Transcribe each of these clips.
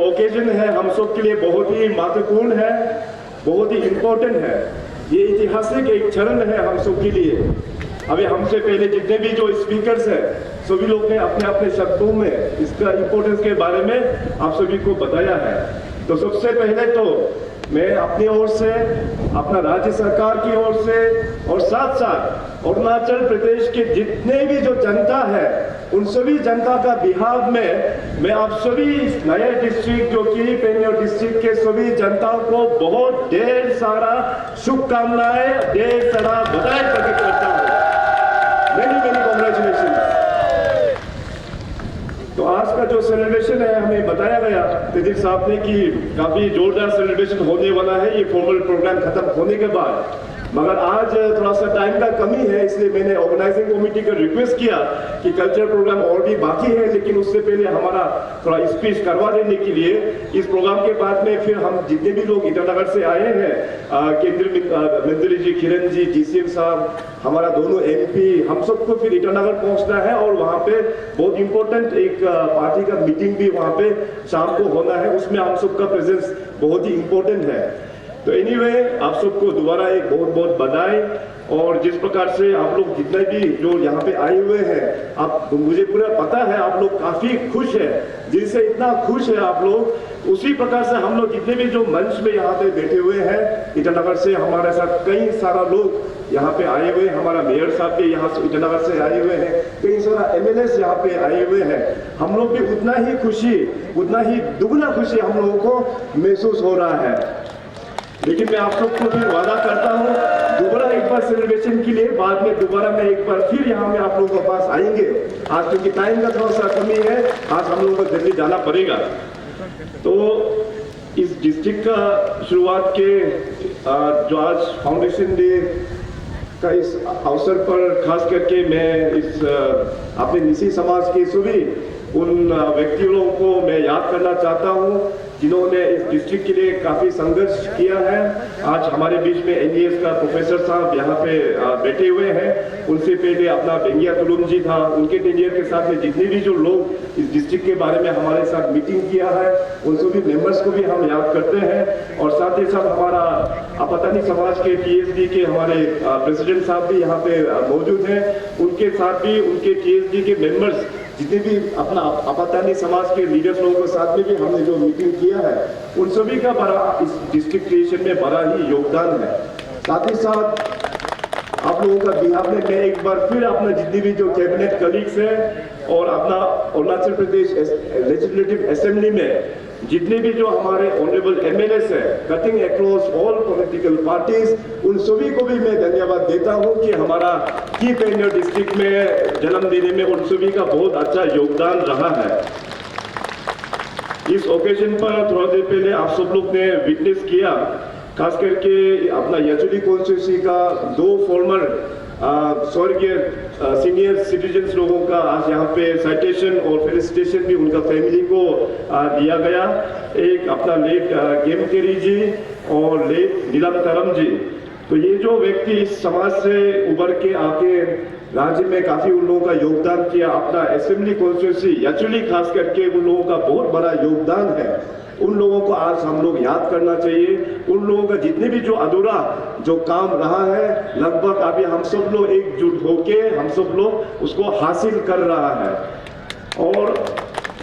Occasion है हम सब के लिए बहुत ही महत्वपूर्ण है, बहुत ही इम्पोर्टेंट है। ये ऐतिहासिक एक क्षण है हम सब के लिए। अभी हमसे पहले जितने भी जो स्पीकर्स हैं सभी लोग ने अपने अपने शब्दों में इसका इम्पोर्टेंस के बारे में आप सभी को बताया है। तो सबसे पहले तो मैं अपनी ओर से, अपना राज्य सरकार की ओर से और साथ साथ अरुणाचल प्रदेश के जितने भी जो जनता है उन सभी जनता का बिहाफ में मैं आप सभी नए डिस्ट्रिक्ट जो कि पेन्यो डिस्ट्रिक्ट के सभी जनता को बहुत ढेर सारा शुभकामनाएं, ढेर सारा बधाई प्रकट करता हूँ। Many congratulation. तो आज का जो सेलिब्रेशन है हमें बताया गया तेजिक साहब ने कि काफी जोरदार सेलिब्रेशन होने वाला है ये फॉर्मल प्रोग्राम खत्म होने के बाद, मगर आज थोड़ा सा टाइम का कमी है इसलिए मैंने ऑर्गेनाइजिंग कमेटी को रिक्वेस्ट किया कि कल्चरल प्रोग्राम और भी बाकी है लेकिन उससे पहले हमारा थोड़ा स्पीच करवा देने के लिए इस प्रोग्राम के बाद में फिर हम जितने भी लोग ईटानगर से आए हैं, केंद्रीय मंत्री जी किरण जी, DCM साहब, हमारा दोनों MP, हम सबको फिर ईटानगर पहुंचना है और वहाँ पे बहुत इंपॉर्टेंट एक पार्टी का मीटिंग भी वहाँ पे शाम को होना है, उसमें हम सबका प्रेजेंस बहुत ही इंपॉर्टेंट है। तो एनीवे आप सबको दोबारा एक बहुत बहुत बधाई। और जिस प्रकार से आप लोग जितने भी जो यहाँ पे आए हुए हैं, आप मुझे पूरा पता है आप लोग काफी खुश है, जिनसे इतना खुश है आप लोग उसी प्रकार से हम लोग जितने भी जो मंच में यहाँ पे बैठे हुए हैं ईटानगर से, हमारे साथ कई सारा लोग यहाँ पे आए हुए हैं, हमारा मेयर साहब भी यहाँ से ईटानगर से आए हुए हैं, कई सारा MLAs यहाँ पे आए हुए हैं, हम लोग भी उतना ही खुशी, उतना ही दुगना खुशी हम लोगों को महसूस हो रहा है। लेकिन मैं आप सबको भी वादा करता हूँ दोबारा एक बार सेलिब्रेशन के लिए बाद में दोबारा मैं एक बार फिर यहाँ में आप लोगों के पास आएंगे। आज क्योंकि टाइम का थोड़ा सा कमी है, आज हम लोगों को जल्दी जाना पड़ेगा। तो इस डिस्ट्रिक्ट का शुरुआत के जो आज फाउंडेशन डे का इस अवसर पर खास करके मैं इस अपने निसी समाज के सभी उन व्यक्तियों को मैं याद करना चाहता हूँ जिन्होंने इस डिस्ट्रिक्ट के लिए काफी संघर्ष किया है। आज हमारे बीच में NES का प्रोफेसर साहब यहाँ पे बैठे हुए हैं, उनसे पहले अपना बेंगिया तुलुम जी था, उनके टेनियर के साथ में जितने भी जो लोग इस डिस्ट्रिक्ट के बारे में हमारे साथ मीटिंग किया है उन सभी मेंबर्स को भी हम याद करते हैं। और साथ ही साथ हमारा आपतानी समाज के TSD के हमारे प्रेसिडेंट साहब भी यहाँ पे मौजूद हैं, उनके साथ भी उनके TSD के मेंबर्स जितने भी अपना आपतानी समाज के लीडर्स लोगों के साथ में भी हमने जो मीटिंग किया है उन सभी का बड़ा इस डिस्ट्रिक्ट क्रिएशन में बड़ा ही योगदान है। साथ ही साथ आप लोगों का बिहार में मैं एक बार फिर अपना जितनी भी जो कैबिनेट कलीग्स हैं और अपना अरुणाचल प्रदेश लेजिस्लेटिव असेंबली में जितने भी जो हमारे ऑनरेबल MLAs हैं cutting across all political parties, उन सभी को भी मैं धन्यवाद देता हूं कि हमारा की पेन्यो डिस्ट्रिक्ट में जन्म देने में उन सभी का बहुत अच्छा योगदान रहा है। इस ओकेजन पर थोड़ा देर पहले आप सब लोग ने विटनेस किया, खास करके अपना यचुली कॉन्स्टिट्यूंसी का 2 फॉर्मर स्वर्गीय सीनियर सिटीजन्स लोगों का आज यहाँ पे साइटेशन और फेलिसिटेशन भी उनका फैमिली को दिया गया। एक अपना लेट गेमकेरी जी और लेट नीलम तरम जी। तो ये जो व्यक्ति इस समाज से उभर के आके राज्य में काफी उन लोगों का योगदान किया, अपना असेंबली कॉन्स्टिट्यूंसी यचुली खास करके उन लोगों का बहुत बड़ा योगदान है। उन लोगों को आज हम लोग याद करना चाहिए। उन लोगों का जितने भी जो अधूरा जो काम रहा है लगभग अभी हम सब लोग एकजुट होके हम सब लोग उसको हासिल कर रहा है। और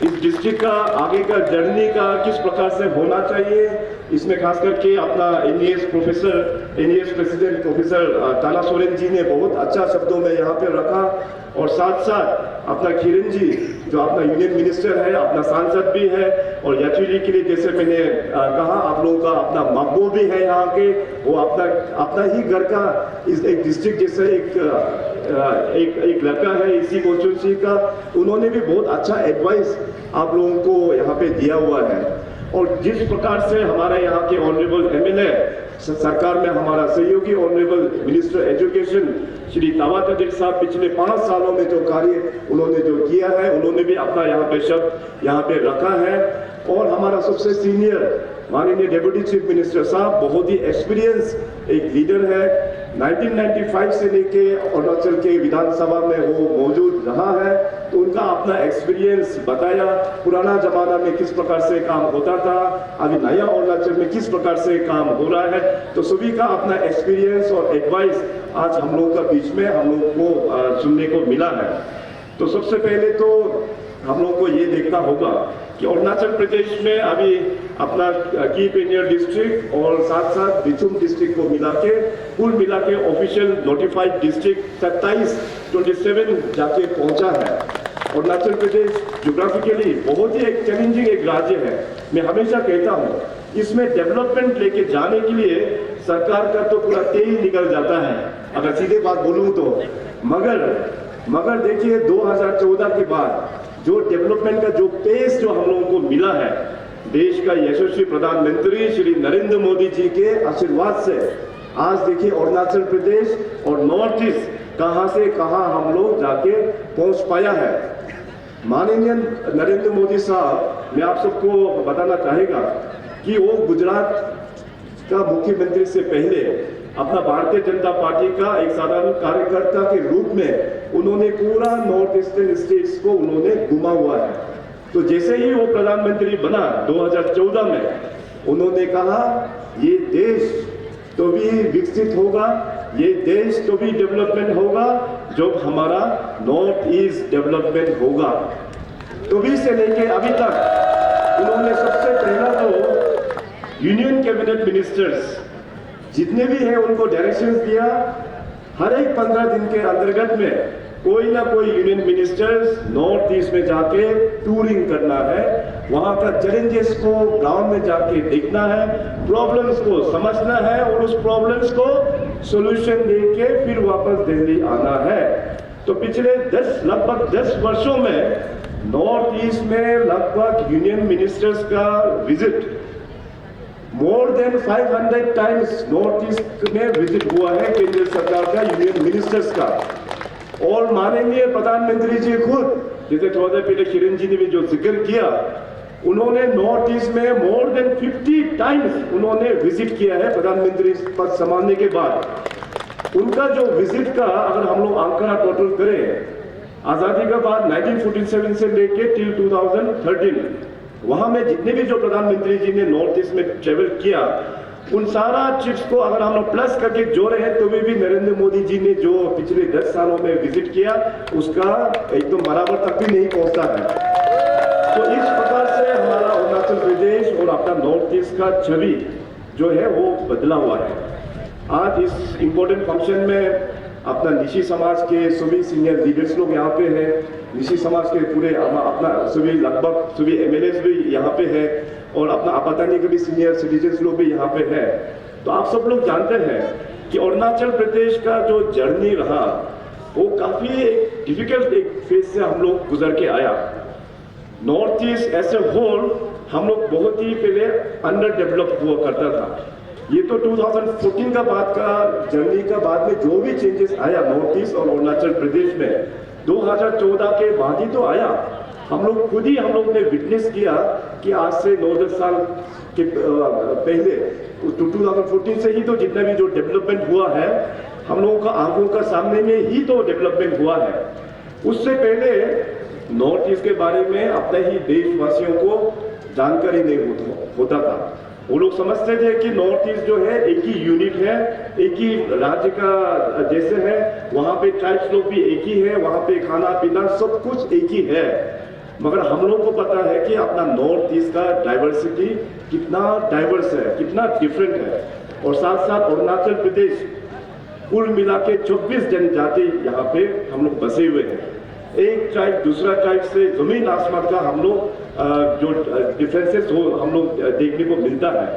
इस डिस्ट्रिक्ट का आगे का जर्नी का किस प्रकार से होना चाहिए इसमें खास करके अपना NES प्रेसिडेंट प्रोफेसर ताना सोरेन जी ने बहुत अच्छा शब्दों में यहाँ पे रखा। और साथ साथ अपना किरण जी जो अपना यूनियन मिनिस्टर है, अपना सांसद भी है, और यचुली के लिए जैसे मैंने कहा आप लोगों का अपना महबूब भी है यहाँ के, वो अपना ही घर का इस एक डिस्ट्रिक्ट जैसे एक लड़का है इसी कॉन्स्टिट्यूंसी का, उन्होंने भी बहुत अच्छा एडवाइस आप लोगों को यहाँ पे दिया हुआ है। और जिस प्रकार से हमारे यहाँ के ऑनरेबल MLA सरकार में हमारा सहयोगी ऑनरेबल मिनिस्टर एजुकेशन श्री तावा तेदिक साहब पिछले 5 सालों में जो कार्य उन्होंने जो किया है उन्होंने भी अपना यहाँ पे शब्द यहाँ पे रखा है। और हमारा सबसे सीनियर माननीय डेप्यूटी चीफ मिनिस्टर साहब बहुत ही एक्सपीरियंस एक लीडर है, 1995 से लेके अरुणाचल के विधानसभा में वो मौजूद रहा है, तो उनका अपना एक्सपीरियंस बताया, पुराना जमाना में किस प्रकार से काम होता था, अभी नया अरुणाचल में किस प्रकार से काम हो रहा है। तो सभी का अपना एक्सपीरियंस और एडवाइस आज हम लोग का बीच में हम लोग को सुनने को मिला है। तो सबसे पहले तो हम लोग को ये देखना होगा कि अरुणाचल प्रदेश में अभी अपना की पेनियर डिस्ट्रिक्ट और साथ साथ दिचुम डिस्ट्रिक्ट को मिला के कुल मिला के ऑफिशियल नोटिफाइड डिस्ट्रिक्ट 27 जाके पहुंचा है। अरुणाचल प्रदेश ज्योग्राफिकली बहुत ही एक चैलेंजिंग एक राज्य है। मैं हमेशा कहता हूँ इसमें डेवलपमेंट लेके जाने के लिए सरकार का तो पूरा तेल निकल जाता है, अगर सीधे बात बोलूँ तो। मगर देखिए 2014 के बाद जो डेवलपमेंट का जो पेस जो हम लोगों को मिला है, देश का यशस्वी प्रधानमंत्री श्री नरेंद्र मोदी जी के आशीर्वाद से आज देखिए अरुणाचल प्रदेश और नॉर्थ ईस्ट कहां से कहां हम लोग जाके पहुंच पाया है। माननीय नरेंद्र मोदी साहब, मैं आप सबको बताना चाहेगा कि वो गुजरात का मुख्यमंत्री से पहले अपना भारतीय जनता पार्टी का एक साधारण कार्यकर्ता के रूप में उन्होंने पूरा नॉर्थ ईस्टर्न स्टेट्स को उन्होंने घुमा हुआ है। तो जैसे ही वो प्रधानमंत्री बना 2014 में, उन्होंने कहा ये देश तो भी विकसित होगा, ये देश तो भी डेवलपमेंट होगा जब हमारा नॉर्थ ईस्ट डेवलपमेंट होगा। तो भी से लेके अभी तक उन्होंने सबसे पहला तो यूनियन कैबिनेट मिनिस्टर्स जितने भी हैं उनको डायरेक्शंस दिया, हर एक 15 दिन के अंतर्गत में कोई ना कोई यूनियन मिनिस्टर्स नॉर्थ ईस्ट में जाके टूरिंग करना है, वहां का चैलेंजेस को ग्राउंड में जाके देखना है, प्रॉब्लम्स को समझना है और उस प्रॉब्लम्स को सॉल्यूशन देके फिर वापस दिल्ली आना है। तो पिछले लगभग 10 वर्षों में नॉर्थ ईस्ट में लगभग यूनियन मिनिस्टर्स का visit more than 500 times north east में विजिट हुआ है केंद्र सरकार का, यूनियन मिनिस्टर्स का। और माननीय प्रधानमंत्री जी खुद, जैसे थोड़ा देर पहले किरण जी ने भी जो जिक्र किया, उन्होंने नॉर्थ ईस्ट में मोर देन 50 टाइम्स उन्होंने विजिट किया है प्रधानमंत्री पद संभालने के बाद। उनका जो विजिट का अगर हम लोग आंकड़ा टोटल करें, आजादी का बाद 1947 से लेके टिल 2013 वहां में जितने भी जो प्रधानमंत्री जी ने नॉर्थ ईस्ट में ट्रेवल किया, उन सारा ट्रिप्स को अगर हम लोग प्लस करके जोड़े हैं तो भी नरेंद्र मोदी जी ने जो पिछले 10 सालों में विजिट किया उसका एकदम बराबर तक भी नहीं पहुंचता है। तो इस प्रकार से हमारा अरुणाचल प्रदेश और अपना नॉर्थ ईस्ट का छवि जो है वो बदला हुआ है। आज इस इम्पोर्टेंट फंक्शन में अपना निशी समाज के सभी सीनियर लीडर्स लोग यहाँ पे हैं, निशी समाज के पूरे अपना सभी लगभग सभी एमएलएस भी यहाँ पे है और अपना आपातानी के भी सीनियर सिटीजन्स लोग भी यहाँ पे है। तो आप सब लोग जानते हैं कि अरुणाचल प्रदेश का जो जर्नी रहा वो काफी डिफिकल्ट एक फेज से हम लोग गुजर के आया। North east as a whole हम लोग बहुत ही पहले अंडर डेवलप हुआ करता था। ये तो 2014 का बाद का जर्नी का बाद में जो भी चेंजेस आया नॉर्थ ईस्ट और अरुणाचल प्रदेश में 2014 के बाद ही तो आया। हम लोग खुद ही हम लोग ने विटनेस किया कि आज से 9-10 साल के पहले 2014 से ही तो जितना भी जो डेवलपमेंट हुआ है हम लोगों का आंखों का सामने में ही तो डेवलपमेंट हुआ है। उससे पहले नॉर्थ ईस्ट के बारे में अपने ही देशवासियों को जानकारी नहीं होता था। वो लोग समझते थे कि नॉर्थ ईस्ट जो है एक ही यूनिट है, एक ही राज्य का जैसे है, वहाँ पे ट्राइब्स लोग भी एक ही है, वहाँ पे खाना पीना सब कुछ एक ही है। मगर हम लोग को पता है कि अपना नॉर्थ ईस्ट का डाइवर्सिटी कितना डाइवर्स है, कितना डिफरेंट है। और साथ साथ अरुणाचल प्रदेश कुल मिला के 24 जनजाति यहाँ पे हम लोग बसे हुए हैं। एक ट्राइब दूसरा ट्राइब से जमीन आसमान का हम लोग जो डिफरेंसेस हो हम लोग देखने को मिलता है।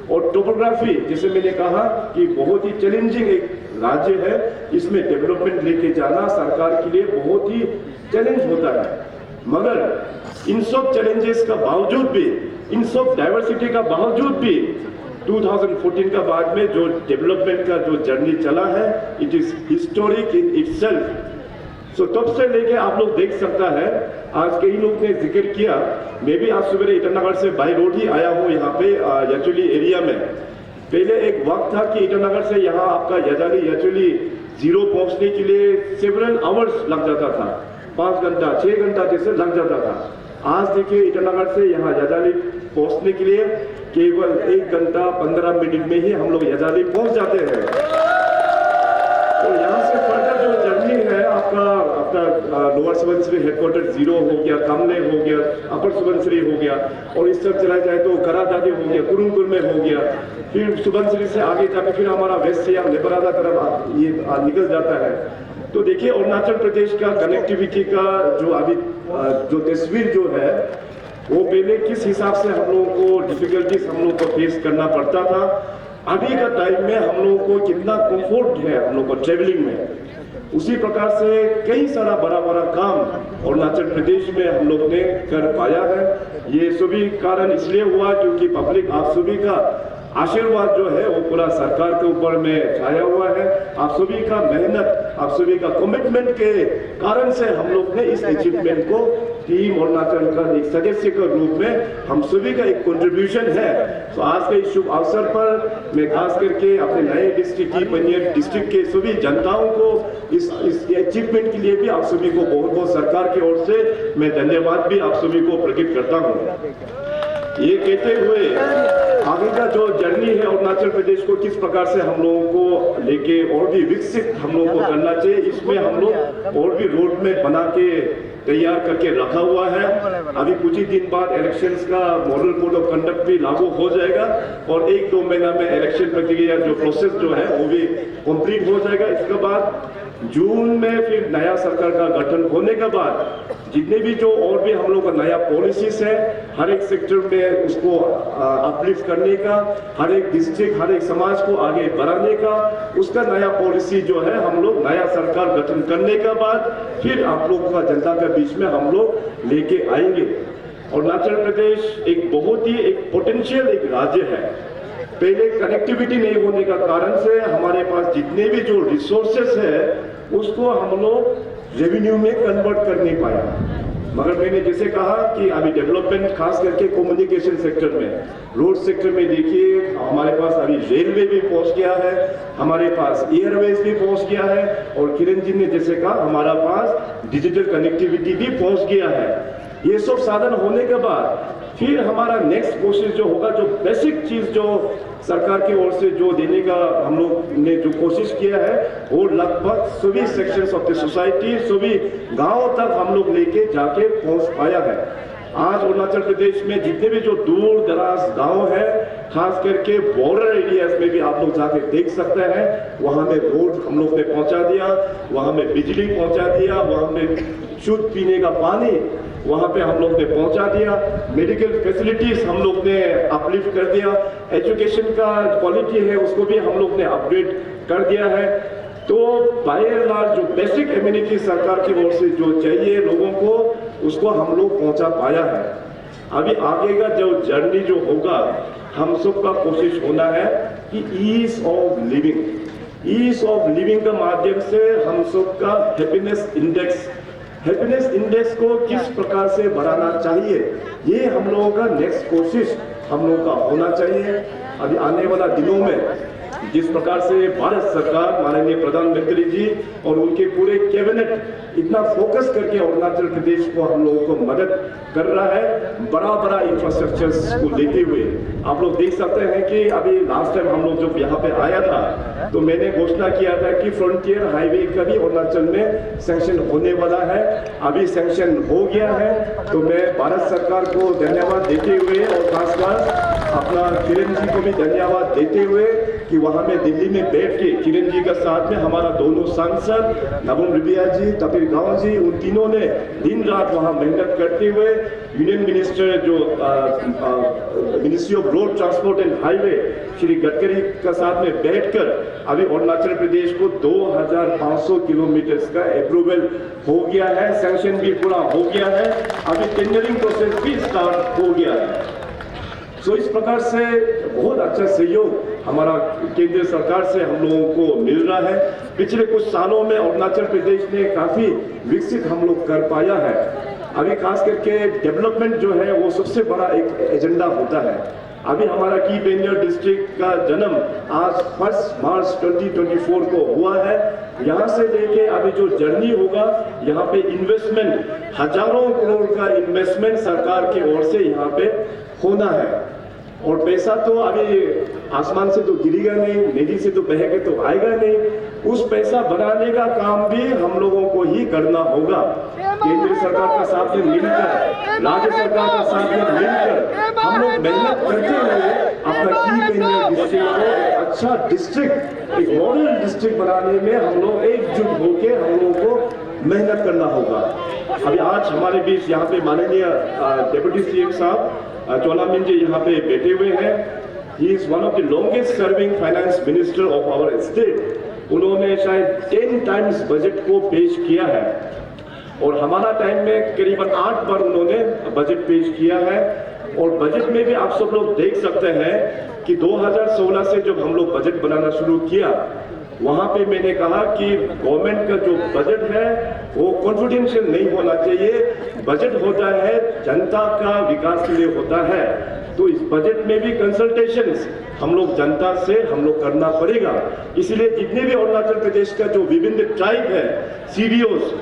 और टोपोग्राफी जैसे मैंने कहा कि बहुत ही चैलेंजिंग एक राज्य है, इसमें डेवलपमेंट लेके जाना सरकार के लिए बहुत ही चैलेंज होता है। मगर इन सब चैलेंजेस का बावजूद भी, इन सब डाइवर्सिटी का बावजूद भी 2014 का बाद में जो डेवलपमेंट का जो जर्नी चला है it is historic in itself. So तब से लेके आप लोग देख सकता है, आज कई लोग ने जिक्र किया, मैं भी आज सुबह ईटानगर से बाई रोड ही आया हूँ यहाँ पे एक्चुअली एरिया में। पहले एक वक्त था कि ईटानगर से यहाँ आपका यजाली यचुली जीरो पहुंचने के लिए सेवरल आवर्स लग जाता था, 5 घंटा 6 घंटा जैसे लग जाता था। आज देखिए ईटानगर से यहाँ यजाली पहुंचने के लिए केवल 1 घंटा 15 मिनट में ही हम लोग यजाली पहुंच जाते हैं। तो यहाँ से फर्दर जो जर्नी है आपका लोअर सुबनसिरी हेडक्वार्टर जीरो हो गया, कामले हो गया, अपर सुबनसिरी हो गया, और इस तरफ चला जाए तो करादादी हो गया, कुरुंगुर में हो गया, फिर सुबनसिरी से आगे जाकर फिर हमारा वेस्ट सियांग लेबरादा तरफ ये निकल जाता है। तो देखिए अरुणाचल प्रदेश का कनेक्टिविटी का जो अभी जो तस्वीर जो है वो पहले किस हिसाब से हम लोगों को डिफिकल्टीज हम लोग को फेस करना पड़ता था, अभी का टाइम में हम लोगों को कितना कंफर्ट है हम लोग को ट्रेवलिंग में, उसी प्रकार से कई सारा बड़ा बड़ा काम अरुणाचल प्रदेश में हम लोग ने कर पाया है। ये सभी कारण इसलिए हुआ क्योंकि पब्लिक आप सभी का आशीर्वाद जो है वो पूरा सरकार के ऊपर में छाया हुआ है। आप सभी का मेहनत, आप सभी का कमिटमेंट के कारण से हम लोग ने इस अचीवमेंट को टीम अरुणाचल का एक सदस्य के रूप में हम सभी का एक कंट्रीब्यूशन है। तो आज के इस शुभ अवसर पर मैं खास करके अपने नए डिस्ट्रिक्ट की पनियर डिस्ट्रिक्ट के सभी जनताओं को इस अचीवमेंट के लिए भी आप सभी को बहुत बहुत सरकार की ओर से मैं धन्यवाद भी आप सभी को प्रकट करता हूँ। ये कहते हुए आगे का जो जर्नी है अरुणाचल प्रदेश को किस प्रकार से हम लोगों को लेके और भी विकसित हम लोगों को करना चाहिए, इसमें हम लोग और भी रोड मैप बना के तैयार करके रखा हुआ है। अभी कुछ ही दिन बाद इलेक्शंस का मॉडल कोड ऑफ कंडक्ट भी लागू हो जाएगा और 1-2 महीना में इलेक्शन प्रक्रिया जो प्रोसेस जो है वो भी कंप्लीट हो जाएगा। इसके बाद जून में फिर नया सरकार का गठन होने के बाद जितने भी जो और भी हम लोग का नया पॉलिसीज है हर एक सेक्टर में उसको अपलिफ्ट करने का, हर एक डिस्ट्रिक्ट हर एक समाज को आगे बढ़ाने का, उसका नया पॉलिसी जो है हम लोग नया सरकार गठन करने के बाद फिर आप लोगों का जनता के बीच में हम लोग लेके आएंगे। अरुणाचल प्रदेश एक बहुत ही एक पोटेंशियल एक राज्य है। पहले कनेक्टिविटी नहीं होने का कारण से हमारे पास जितने भी जो रिसोर्सेस है उसको हम लोग रेवेन्यू में कन्वर्ट कर नहीं पाया। मगर मैंने जैसे कहा कि अभी डेवलपमेंट खास करके कम्युनिकेशन सेक्टर में, रोड सेक्टर में देखिए हमारे पास अभी रेलवे भी पहुंच गया है, हमारे पास एयरवेज भी पहुंच गया है, और किरण जी ने जैसे कहा हमारा पास डिजिटल कनेक्टिविटी भी पहुंच गया है। ये सब साधन होने के बाद फिर हमारा नेक्स्ट कोशिश जो होगा, जो बेसिक चीज जो सरकार की ओर से जो देने का हम लोग ने जो कोशिश किया है वो लगभग सभी सेक्शंस ऑफ द सोसाइटी, सभी गांवों तक हम लोग लेके जाके पहुंच पाया है। आज अरुणाचल प्रदेश में जितने भी जो दूर दराज गांव है, खास करके बॉर्डर एरियाज में भी आप लोग जाके देख सकते हैं, वहां में रोड हम लोग ने पहुंचा दिया, वहां में बिजली पहुंचा दिया, वहां में शुद्ध पीने का पानी वहां पे हम लोग ने पहुंचा दिया, मेडिकल फैसिलिटीज हम लोग ने अपलिफ्ट कर दिया, एजुकेशन का क्वालिटी है उसको भी हम लोग ने अपग्रेड कर दिया है। तो बाय एंड लार्ज जो बेसिक एम्यूनिटी सरकार की ओर से जो चाहिए लोगों को उसको हम लोग पहुंचा पाया है। अभी आगे का जो जर्नी जो होगा हम सब का कोशिश होना है कि ईज ऑफ लिविंग का माध्यम से हम सब का हैप्पीनेस इंडेक्स को किस प्रकार से बढ़ाना चाहिए, ये हम लोगों का नेक्स्ट कोशिश हम लोगों का होना चाहिए। अभी आने वाला दिनों में जिस प्रकार से भारत सरकार माननीय प्रधानमंत्री जी और उनके पूरे कैबिनेट इतना फोकस करके अरुणाचल प्रदेश को हम लोगों को मदद कर रहा है, बड़ा बड़ा इंफ्रास्ट्रक्चर्स को लेते हुए आप लोग देख सकते हैं कि अभी लास्ट टाइम हम लोग जब यहाँ पे आया था तो मैंने घोषणा किया था कि फ्रंटियर हाईवे का भी अरुणाचल में सैंक्शन होने वाला है, अभी सैंक्शन हो गया है। तो मैं भारत सरकार को धन्यवाद देते हुए और खासकर अपना किरण जी को भी धन्यवाद देते हुए कि वहां में दिल्ली में बैठ के किरण जी के साथ में हमारा दोनों सांसद नबम रिबिया जी, तपीर गांव जी, उन तीनों ने दिन रात वहां मेहनत करते हुए यूनियन मिनिस्टर जो ministry of road transport and highway Shri Gadkari के साथ में बैठकर अभी अरुणाचल प्रदेश को 2500 किलोमीटर का अप्रूवल हो गया है, सैंक्शन भी पूरा हो गया है, अभी टेंडरिंग प्रोसेस भी स्टार्ट हो गया है। तो इस प्रकार से बहुत अच्छा सहयोग हमारा केंद्र सरकार से हम लोगों को मिल रहा है। पिछले कुछ सालों में अरुणाचल प्रदेश ने काफी विकसित हम लोग कर पाया है। अभी खास करके डेवलपमेंट जो है वो सबसे बड़ा एक एजेंडा होता है। अभी हमारा की बेंजर डिस्ट्रिक्ट का जन्म आज 1 मार्च 2024 को हुआ है। यहाँ से लेके अभी जो जर्नी होगा, यहाँ पे इन्वेस्टमेंट हजारों करोड़ का इन्वेस्टमेंट सरकार की ओर से यहाँ पे होना है। और पैसा तो अभी आसमान से तो गिरेगा नहीं, नदी से तो बह के तो आएगा नहीं। उस पैसा बनाने का काम भी हम लोगों को ही करना होगा। केंद्र सरकार का साथ में मिलकर, राज्य सरकार का साथ में मिलकर हम लोग मेहनत करते हुए अपना की बेंजर डिस्ट्रिक्ट को अच्छा डिस्ट्रिक्ट, एक मॉडल डिस्ट्रिक्ट बनाने में हम लोग एकजुट होकर हम लोगों को मेहनत करना होगा। अभी आज हमारे बीच यहाँ पे माननीय डिप्टी सीएम साहब चोलामिन जी यहाँ पे बैठे हुए हैं। He is one of the longest serving finance minister of our state. उन्होंने शायद 10 टाइम्स बजट को पेश किया है और हमारा टाइम में करीबन 8 बार उन्होंने बजट पेश किया है। और बजट में भी आप सब लोग देख सकते हैं कि 2016 से जब हम लोग बजट बनाना शुरू किया, वहां पे मैंने कहा कि गवर्नमेंट का जो बजट है वो कॉन्फिडेंशियल नहीं होना चाहिए। बजट होता है जनता का विकास के लिए होता है, तो इस बजट में भी कंसल्टेशंस हम लोग जनता से हम लोग करना पड़ेगा। इसलिए जितने भी अरुणाचल प्रदेश का जो विभिन्न ट्राइब है, सीडीओस,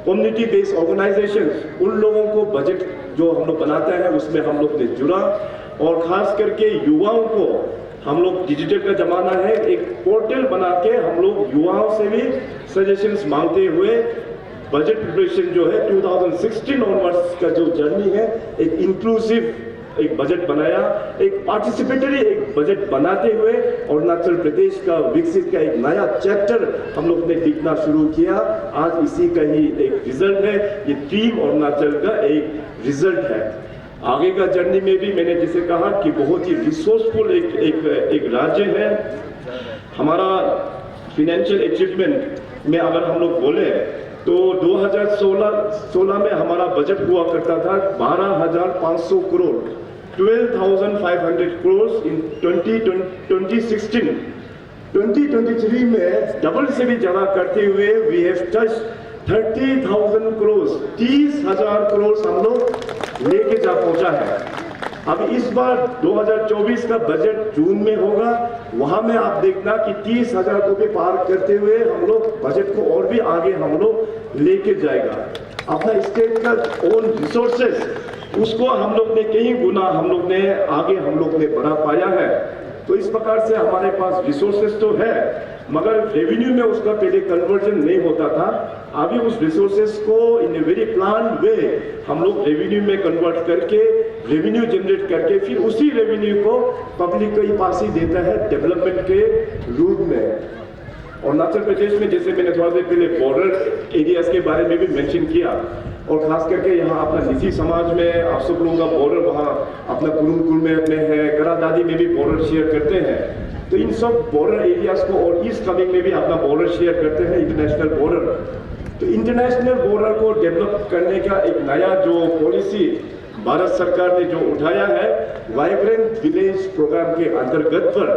कम्युनिटी बेस्ड ऑर्गेनाइजेशन, उन लोगों को बजट जो हम लोग बनाते हैं उसमें हम लोग ने जुड़ा। और खास करके युवाओं को हम लोग, डिजिटल का जमाना है, एक पोर्टल बना के हम लोग युवाओं से भी सजेशंस मांगते हुए बजट प्रिपरेशन जो है 2016 ऑनवर्ड्स का जो जर्नी है, एक इंक्लूसिव एक बजट बनाया, एक पार्टिसिपेटरी एक बजट बनाते हुए अरुणाचल प्रदेश का विकसित का एक नया चैप्टर हम लोग ने लिखना शुरू किया। आज इसी का ही एक रिजल्ट है, ये टीम अरुणाचल का एक रिजल्ट है। आगे का जर्नी में भी मैंने जैसे कहा कि बहुत ही रिसोर्सफुल एक राज्य है। हमारा फाइनेंशियल अचीवमेंट में अगर हम लोग बोले तो 2016 में हमारा बजट हुआ करता था 12,500 करोड़, 12,500 करोड़ इन 2016। 2023 में डबल से भी ज्यादा करते हुए we have touched 30,000 crore, 30,000 crore हम लोग लेके जा पहुंचा है। अब इस बार 2024 का बजट जून में होगा, वहां में आप देखना कि 30,000 को भी पार करते हुए हम लोग बजट को और भी आगे हम लोग लेके जाएगा। अपना स्टेट का ओन रिसोर्सेस उसको हम लोग ने कई गुना हम लोग ने आगे हम लोग ने बढ़ा पाया है। तो इस प्रकार से हमारे पास रिसोर्सेस तो है, मगर रेवेन्यू में उसका पहले कन्वर्जन नहीं होता था। अभी उस रिसोर्सेस को इन ए वेरी प्लान वे हम लोग रेवेन्यू में कन्वर्ट करके, रेवेन्यू जनरेट करके, फिर उसी रेवेन्यू को पब्लिक को ही पास ही देता है डेवलपमेंट के रूप में। अरुणाचल प्रदेश में जैसे मैंने थोड़ा देर पहले बॉर्डर एरियाज के बारे में भी मेंशन किया, और खास करके यहाँ अपना निसी समाज में आप सब लोगों का बॉर्डर वहाँ अपना कुरुमकुल में है, करादादी में भी बॉर्डर शेयर करते हैं। तो इन सब बॉर्डर एरियाज को और ईस्ट कमिंग में भी अपना बॉर्डर शेयर करते हैं, इंटरनेशनल बॉर्डर। तो इंटरनेशनल बॉर्डर को डेवलप करने का एक नया जो पॉलिसी भारत सरकार ने जो उठाया है, वाइब्रेंट विलेज प्रोग्राम के अंतर्गत पर,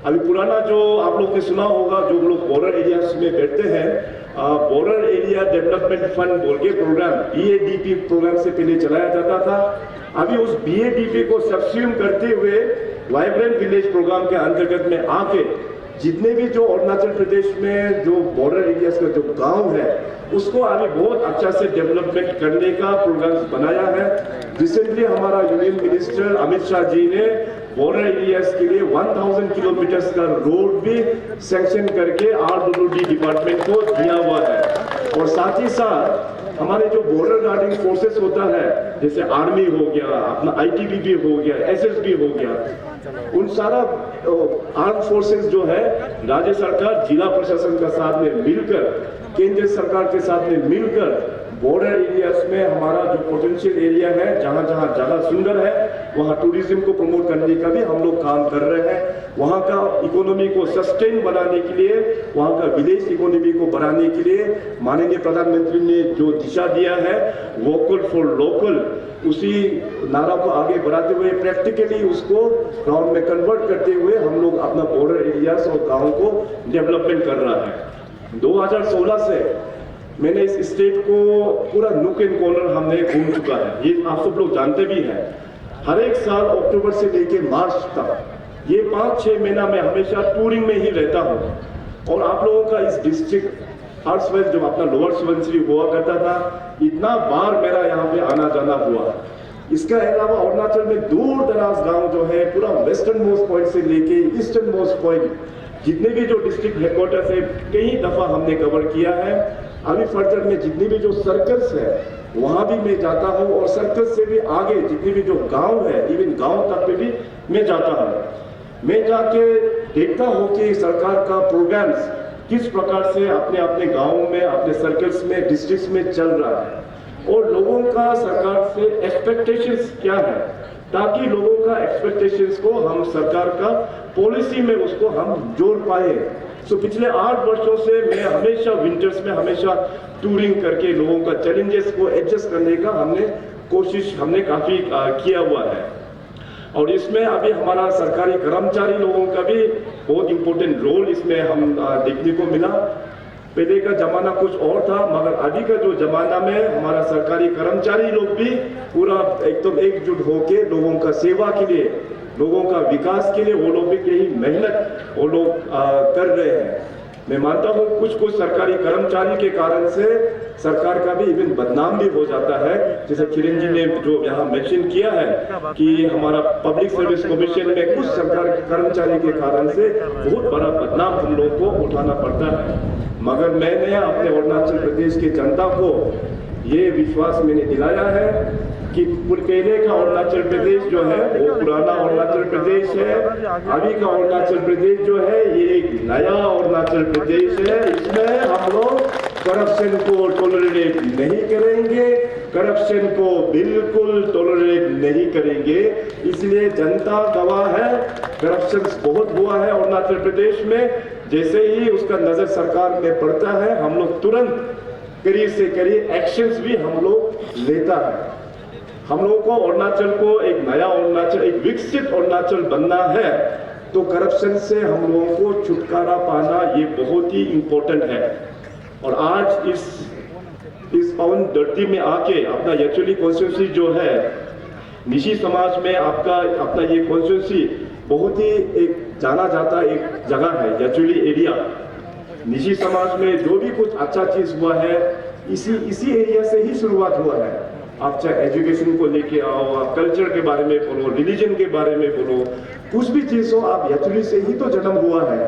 अभी पुराना जो आप लोग ने सुना होगा, जो लोग बॉर्डर एरियाज में बैठते हैं, बॉर्डर एरिया डेवलपमेंट फंड बोल के प्रोग्राम BADP प्रोग्राम से पहले चलाया जाता था। अभी उस BADP को सब्स्यूम करते हुए वाइब्रेंट विलेज प्रोग्राम के अंतर्गत में आके जितने भी जो अरुणाचल प्रदेश में जो बॉर्डर एरियाज का जो गांव है उसको अभी बहुत अच्छा से डेवलपमेंट करने का प्रोग्राम बनाया है। रिसेंटली हमारा यूनियन मिनिस्टर अमित शाह जी ने बॉर्डर एरियाज के लिए 1000 किलोमीटर का रोड भी सैंक्शन करके RWD डिपार्टमेंट को दिया हुआ है। और साथ ही साथ हमारे जो बॉर्डर गार्डिंग फोर्सेस होता है, जैसे आर्मी हो गया, अपना ITBP हो गया, SSB हो गया, उन सारा आर्म फोर्सेस जो है राज्य सरकार जिला प्रशासन का साथ में मिलकर, केंद्र सरकार के साथ में मिलकर बॉर्डर एरियाज में हमारा जो पोटेंशियल एरिया है, जहां जहां जगह सुंदर है, वहां टूरिज्म को प्रमोट करने का भी हम लोग काम कर रहे हैं। वहां का इकोनॉमी को सस्टेन बनाने के लिए, वहां का विलेज इकोनॉमी को बढ़ाने के लिए माननीय प्रधानमंत्री ने जो दिशा दिया है, वोकल फॉर लोकल, उसी नारा को आगे बढ़ाते हुए प्रैक्टिकली उसको गांव में कन्वर्ट करते हुए हम लोग अपना बॉर्डर एरियाज और गाँव को डेवलपमेंट कर रहा है। 2016 से मैंने इस स्टेट को पूरा नुक एंड कॉर्नर हमने घूम चुका है, ये आप सब लोग जानते भी हैं। हर एक साल अक्टूबर से लेकर मार्च तक ये 5-6 महीना मैं हमेशा टूरिंग में ही रहता हूँ। और आप लोगों का इस डिस्ट्रिक्ट अर्सवेल जब अपना लोअर सुबनसिरी हुआ करता था, इतना बार मेरा यहाँ पे आना जाना हुआ। इसका अलावा अरुणाचल में दूर दराज गांव जो है, पूरा वेस्टर्न मोस्ट पॉइंट से लेके ईस्टर्न मोस्ट पॉइंट, जितने भी जो डिस्ट्रिक्ट हेडक्वार्टर्स है कई दफा हमने कवर किया है। अभी फर्दर में जितनी भी जो सर्कल्स है वहां भी मैं जाता हूं, और सर्कल्स से भी आगे जितने भी जो गांव है, इवन गांव तक पे भी मैं जाता हूं। मैं जाके देखता हूं कि सरकार का प्रोग्राम्स किस प्रकार से अपने अपने गांवों में, अपने सर्कल्स में, डिस्ट्रिक्ट्स में चल रहा है, और लोगों का सरकार से एक्सपेक्टेशंस क्या है, ताकि लोगों का एक्सपेक्टेशंस को हम सरकार का पॉलिसी में उसको हम जोड़ पाए। सो पिछले 8 वर्षों से मैं हमेशा विंटर्स में हमेशा टूरिंग करके लोगों का चैलेंजेस को एडजस्ट करने का हमने काफी किया हुआ है। और इसमें अभी हमारा सरकारी कर्मचारी लोगों का भी बहुत इंपॉर्टेंट रोल इसमें हम देखने को मिला। पहले का जमाना कुछ और था, मगर अभी का जो जमाना में हमारा सरकारी कर्मचारी लोग भी पूरा एकदम एकजुट होके लोगों का सेवा के लिए, लोगों का विकास के लिए वो लोग भी कई मेहनत वो लोग कर रहे हैं। मैं मानता हूँ कुछ सरकारी कर्मचारी के कारण से सरकार का भी इवन बदनाम भी हो जाता है। जैसे किरण जी ने जो यहाँ मेंशन किया है कि हमारा पब्लिक सर्विस कमीशन में कुछ सरकारी कर्मचारी के कारण से बहुत बड़ा बदनाम हम लोग को उठाना पड़ता है। मगर मैंने अपने अरुणाचल प्रदेश की जनता को ये विश्वास मैंने दिलाया है कि पहले का अरुणाचल प्रदेश जो है वो पुराना अरुणाचल प्रदेश है, अभी का अरुणाचल प्रदेश जो है ये एक नया अरुणाचल प्रदेश है। इसमें हम लोग करप्शन को टॉलरेट नहीं करेंगे, करप्शन को बिल्कुल टॉलरेट नहीं करेंगे। इसलिए जनता गवाह है, करप्शन बहुत हुआ है अरुणाचल प्रदेश में। जैसे ही उसका नजर सरकार में पड़ता है, हम लोग तुरंत करीब से करीब एक्शंस भी हम लोग लेता है। हम लोगों को अरुणाचल को एक नया अरुणाचल, एक विकसित अरुणाचल बनना है, तो करप्शन से हम लोगों को छुटकारा पाना ये बहुत ही इंपॉर्टेंट है। और आज इस पावन धरती में आके अपना यचुली कॉन्स्टिट्यूंसी जो है, निशी समाज में आपका अपना ये कॉन्स्टिट्यूंसी बहुत ही एक जाना जाता एक जगह है, यचुली एरिया। निशी समाज में जो भी कुछ अच्छा चीज हुआ है इसी एरिया से ही शुरुआत हुआ है। आप चाहे एजुकेशन को लेके आओ, आप कल्चर के बारे में बोलो, रिलीजन के बारे में बोलो, कुछ भी चीज हो, आप यचुली से ही तो जन्म हुआ है।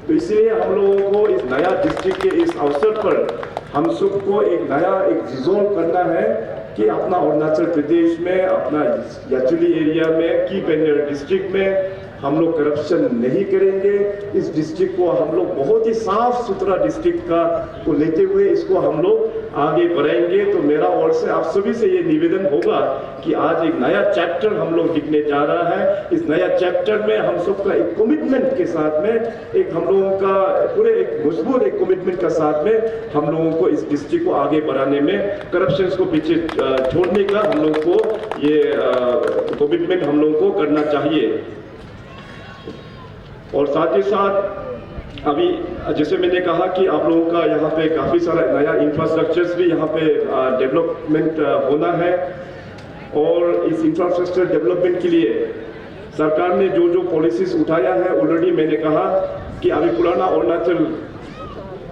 तो इसलिए हम लोगों को इस नया डिस्ट्रिक्ट के इस अवसर पर हम सबको एक नया रिजॉल्व करना है कि अपना अरुणाचल प्रदेश में, अपना यचुली एरिया में, की पेनियर डिस्ट्रिक्ट में हम लोग करप्शन नहीं करेंगे। इस डिस्ट्रिक्ट को हम लोग बहुत ही साफ सुथरा डिस्ट्रिक्ट का को लेते हुए इसको हम लोग आगे बढ़ाएंगे। तो मेरा ओर से आप सभी से ये निवेदन होगा कि आज एक नया चैप्टर हम लोग लिखने जा रहा है। इस नया चैप्टर में हम सबका एक कमिटमेंट के साथ में, एक हम लोगों का पूरे एक मजबूत एक कमिटमेंट का साथ में हम लोगों को इस डिस्ट्रिक्ट को आगे बढ़ाने में, करप्शन को पीछे छोड़ने का हम लोग को ये कमिटमेंट हम लोगों को करना चाहिए। और साथ ही साथ अभी जैसे मैंने कहा कि आप लोगों का यहाँ पे काफ़ी सारा नया इंफ्रास्ट्रक्चर्स भी यहाँ पे डेवलपमेंट होना है। और इस इंफ्रास्ट्रक्चर डेवलपमेंट के लिए सरकार ने जो पॉलिसीज उठाया है, ऑलरेडी मैंने कहा कि अभी पुराना अरुणाचल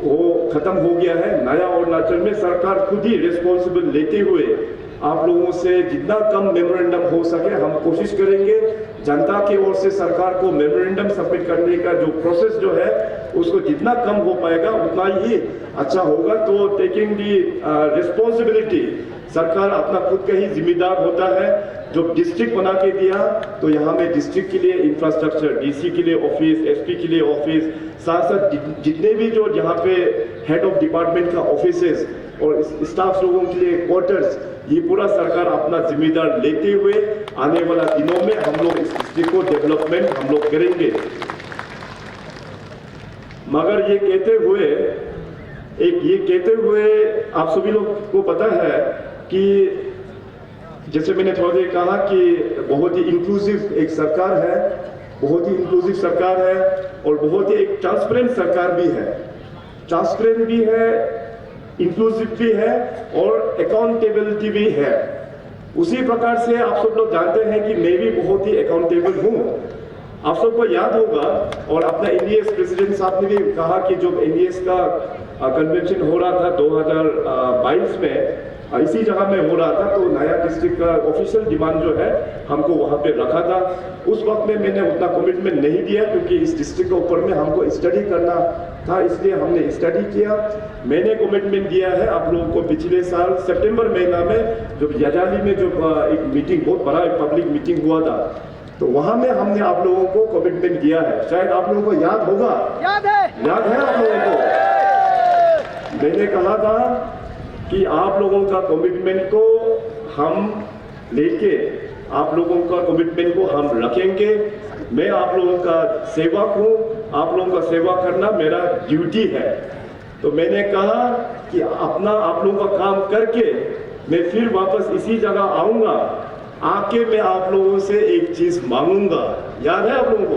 वो खत्म हो गया है। नया अरुणाचल में सरकार खुद ही रिस्पॉन्सिबल लेते हुए आप लोगों से जितना कम मेमोरेंडम हो सके हम कोशिश करेंगे। जनता की ओर से सरकार को मेमोरेंडम सबमिट करने का जो प्रोसेस जो है उसको जितना कम हो पाएगा उतना ही अच्छा होगा। तो टेकिंग दी रिस्पॉन्सिबिलिटी, सरकार अपना खुद का ही जिम्मेदार होता है। जो डिस्ट्रिक्ट बना के दिया तो यहाँ में डिस्ट्रिक्ट के लिए इंफ्रास्ट्रक्चर, डीसी के लिए ऑफिस, एसपी के लिए ऑफिस, साथ साथ जितने भी जो यहाँ पे हेड ऑफ डिपार्टमेंट का ऑफिसेस और स्टाफ लोगों के लिए क्वार्टर्स, ये पूरा सरकार अपना जिम्मेदार लेते हुए आने वाला दिनों में हम लोग इस डिस्ट्रिक्ट को डेवलपमेंट हम लोग करेंगे। मगर ये कहते हुए आप सभी लोग को पता है कि जैसे मैंने थोड़ा देर कहा कि बहुत ही इंक्लूसिव एक सरकार है, बहुत ही इंक्लूसिव सरकार है और बहुत ही एक ट्रांसपेरेंट सरकार भी है। ट्रांसपेरेंट भी है इंक्लूसिव भी है और अकाउंटेबिलिटी भी है। उसी प्रकार से आप सब लोग जानते हैं कि मैं भी बहुत ही अकाउंटेबल हूँ। आप सबको याद होगा और अपना एनडीएस प्रेसिडेंट साहब ने भी कहा कि जब एनडीएस का कन्वेंशन हो रहा था 2022 में, इसी जगह में हो रहा था, तो नया डिस्ट्रिक्ट का ऑफिशियल डिमांड जो है हमको वहाँ पे रखा था। उस वक्त में मैंने उतना कमिटमेंट नहीं दिया क्योंकि इस डिस्ट्रिक्ट के ऊपर में हमको स्टडी करना था, इसलिए हमने स्टडी किया। मैंने कमिटमेंट दिया है आप लोगों को पिछले साल सितंबर महीना में जब यजाली में जो एक मीटिंग, बहुत बड़ा एक पब्लिक मीटिंग हुआ था, तो वहां में हमने आप लोगों को कमिटमेंट दिया है। शायद आप लोगों को याद होगा, याद है आप लोगों को। मैंने कहा था कि आप लोगों का कमिटमेंट को हम लेके, आप लोगों का कमिटमेंट को हम रखेंगे। मैं आप लोगों का सेवक हूँ, आप लोगों का सेवा करना मेरा ड्यूटी है। तो मैंने कहा कि अपना आप लोगों का काम करके मैं फिर वापस इसी जगह आऊंगा, आके मैं आप लोगों से एक चीज मांगूंगा। याद है आप लोगों को?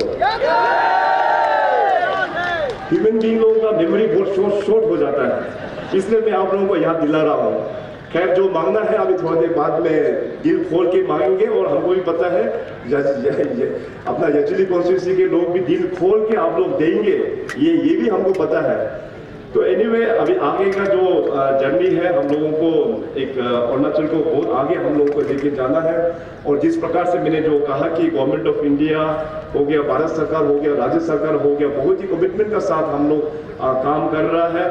ह्यूमन बीइंग लोगों का मेमोरी बहुत शॉर्ट हो जाता है, इसलिए मैं आप लोगों को याद दिला रहा हूँ। खैर, जो मांगना है अभी थोड़ी देर बाद में दिल खोल के मांगेंगे, और हमको भी पता है अपना यचुली कॉन्स्टिट्यूंसी के लोग भी दिल खोल के आप लोग देंगे, ये भी हमको पता है। तो एनीवे, अभी आगे का जो जर्नी है, हम लोगों को एक अरुणाचल को बहुत आगे हम लोगों को लेके जाना है। और जिस प्रकार से मैंने जो कहा कि गवर्नमेंट ऑफ इंडिया हो गया, भारत सरकार हो गया, राज्य सरकार हो गया, बहुत ही कमिटमेंट का साथ हम लोग काम कर रहा है।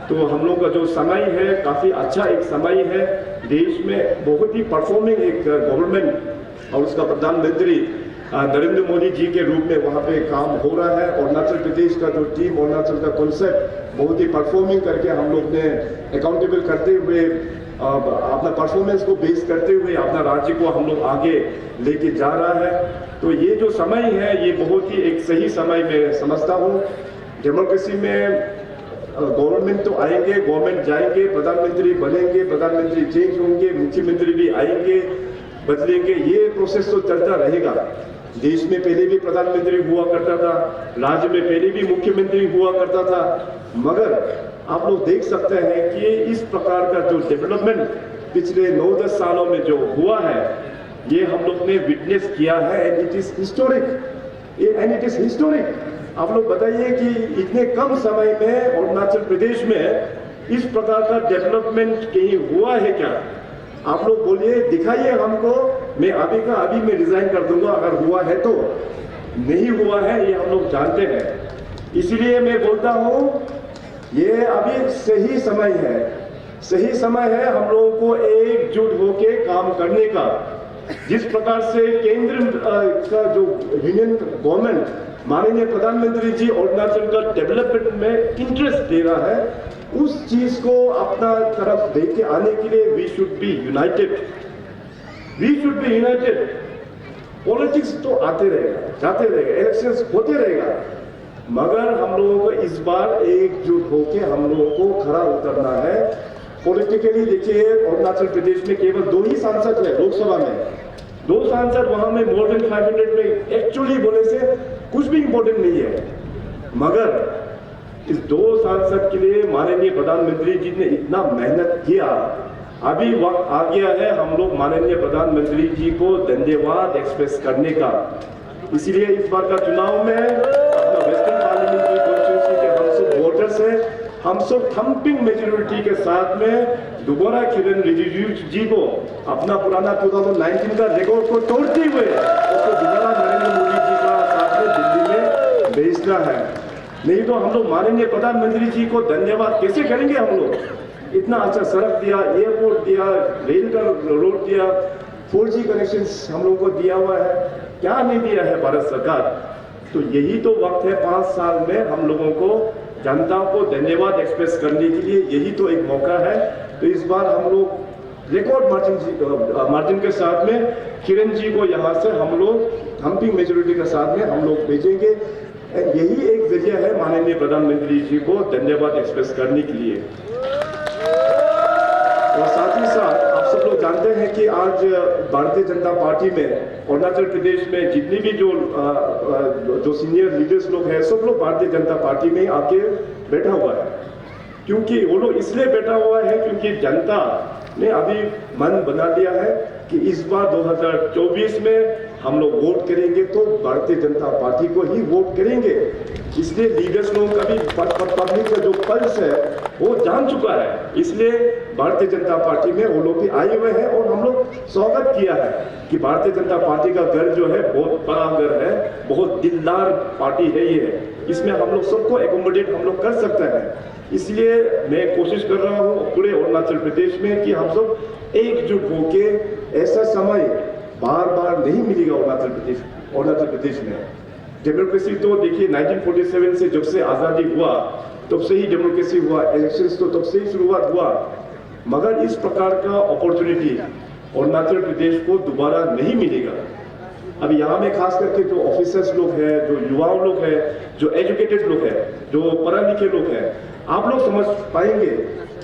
तो हम लोग का जो समय है काफ़ी अच्छा एक समय है। देश में बहुत ही परफॉर्मिंग एक गवर्नमेंट और उसका प्रधानमंत्री नरेंद्र मोदी जी के रूप में वहाँ पे काम हो रहा है। अरुणाचल प्रदेश का जो टीम, अरुणाचल का कॉन्सेप्ट बहुत ही परफॉर्मिंग करके हम लोग ने अकाउंटेबल करते हुए, अपना परफॉर्मेंस को बेस करते हुए अपना राज्य को हम लोग आगे लेके जा रहा है। तो ये जो समय है ये बहुत ही एक सही समय मैं समझता हूँ। डेमोक्रेसी में गवर्नमेंट तो आएंगे, गवर्नमेंट जाएंगे, प्रधानमंत्री बनेंगे, प्रधानमंत्री चेंज होंगे, मुख्यमंत्री भी आएंगे, बदलेंगे, ये प्रोसेस तो चलता रहेगा। देश में पहले भी प्रधानमंत्री हुआ करता था, राज्य में पहले भी मुख्यमंत्री हुआ करता था, मगर आप लोग देख सकते हैं कि इस प्रकार का जो डेवलपमेंट पिछले 9-10 सालों में जो हुआ है, ये हम लोग ने विटनेस किया है, एंड इट इज हिस्टोरिक। आप लोग बताइए कि इतने कम समय में अरुणाचल प्रदेश में इस प्रकार का डेवलपमेंट कहीं हुआ है क्या? आप लोग बोलिए, दिखाइए हमको। मैं अभी का अभी मैं रिजाइन कर दूंगा अगर हुआ है तो। नहीं हुआ है ये हम लोग जानते हैं। इसलिए मैं बोलता हूं ये अभी सही समय है, सही समय है हम लोगों को एकजुट होके काम करने का। जिस प्रकार से केंद्र का जो यूनियन गवर्नमेंट, माननीय प्रधानमंत्री जी अरुणाचल का डेवलपमेंट में इंटरेस्ट दे रहा है, उस चीज को अपना तरफ लेके आने के लिए we should be united. Politics तो आते रहेगा, जाते रहेगा, इलेक्शंस होते रहेगा, मगर हम लोगों को इस बार एकजुट होके हम लोगों को खड़ा उतरना है। पॉलिटिकली देखिए, अरुणाचल प्रदेश में केवल 2 ही सांसद है लोकसभा में, 2 सांसद, वहां में मोर देन 500 में एक्चुअली बोले से कुछ भी इंपॉर्टेंट नहीं है, मगर इस 2 सांसद के लिए माननीय प्रधानमंत्री जी ने इतना मेहनत किया। अभी वक्त आ गया है हम लोग माननीय प्रधानमंत्री जी को धन्यवाद एक्सप्रेस करने का। इसलिए इस बार का चुनाव में अपना वेस्टर्न पार्लियामेंट्री कॉन्स्टिट्यूंसी के हम सब वोटर्स हैं, हम सब थम्पिंग मेजोरिटी के साथ में दोबारा किरण रिजिजू जी को अपना पुराना 2019 का रिकॉर्ड को तोड़ते हुए उसको दोबारा नरेंद्र मोदी जी का साथ में दिल्ली में भेजना है। नहीं तो हम लोग माननीय प्रधानमंत्री जी को धन्यवाद कैसे करेंगे? हम लोग इतना अच्छा सड़क दिया, एयरपोर्ट दिया, रेल का रोड दिया, 4G कनेक्शन हम लोगों को दिया हुआ है, क्या नहीं दिया है भारत सरकार? तो यही तो वक्त है 5 साल में हम लोगों को जनता को धन्यवाद एक्सप्रेस करने के लिए, यही तो एक मौका है। तो इस बार हम लोग रिकॉर्ड मार्जिन के साथ में किरण जी को यहाँ से हम लोग थम्पिंग मेजोरिटी के साथ में हम लोग भेजेंगे। यही एक जरिया है माननीय प्रधानमंत्री जी को धन्यवाद एक्सप्रेस करने के लिए। और साथ ही साथ आप सब लोग जानते हैं कि आज भारतीय जनता पार्टी में अरुणाचल प्रदेश में जितनी भी जो सीनियर लीडर्स लोग हैं, सब लोग भारतीय जनता पार्टी में आके बैठा हुआ है। क्योंकि वो लोग इसलिए बैठा हुआ है क्योंकि जनता ने अभी मन बना लिया है कि इस बार 2024 में हम लोग वोट करेंगे तो भारतीय जनता पार्टी को ही वोट करेंगे। इसलिए लीडर्स लोगों का भी पब्लिक का जो पल्स है वो जान चुका है, इसलिए भारतीय जनता पार्टी में वो लोग भी आए हुए हैं और हम लोग स्वागत किया है कि भारतीय जनता पार्टी का घर जो है बहुत बड़ा घर है, बहुत दिलदार पार्टी है ये, इसमें हम लोग सबको एकोमोडेट हम लोग कर सकते हैं। इसलिए मैं कोशिश कर रहा हूँ पूरे अरुणाचल प्रदेश में कि हम सब एकजुट होके, ऐसा समय बार बार नहीं मिलेगा अरुणाचल प्रदेश में। डेमोक्रेसी तो देखिए 1947 से जब से आज़ादी हुआ तब से ही डेमोक्रेसी हुआ, इलेक्शंस तो तब से ही शुरुआत हुआ, मगर इस प्रकार का अपॉर्चुनिटी अरुणाचल प्रदेश को दोबारा नहीं मिलेगा। अब यहाँ में खास करके जो ऑफिसर्स लोग हैं, जो युवाओं लोग हैं, जो एजुकेटेड लोग हैं, जो पढ़े लिखे लोग हैं, आप लोग समझ पाएंगे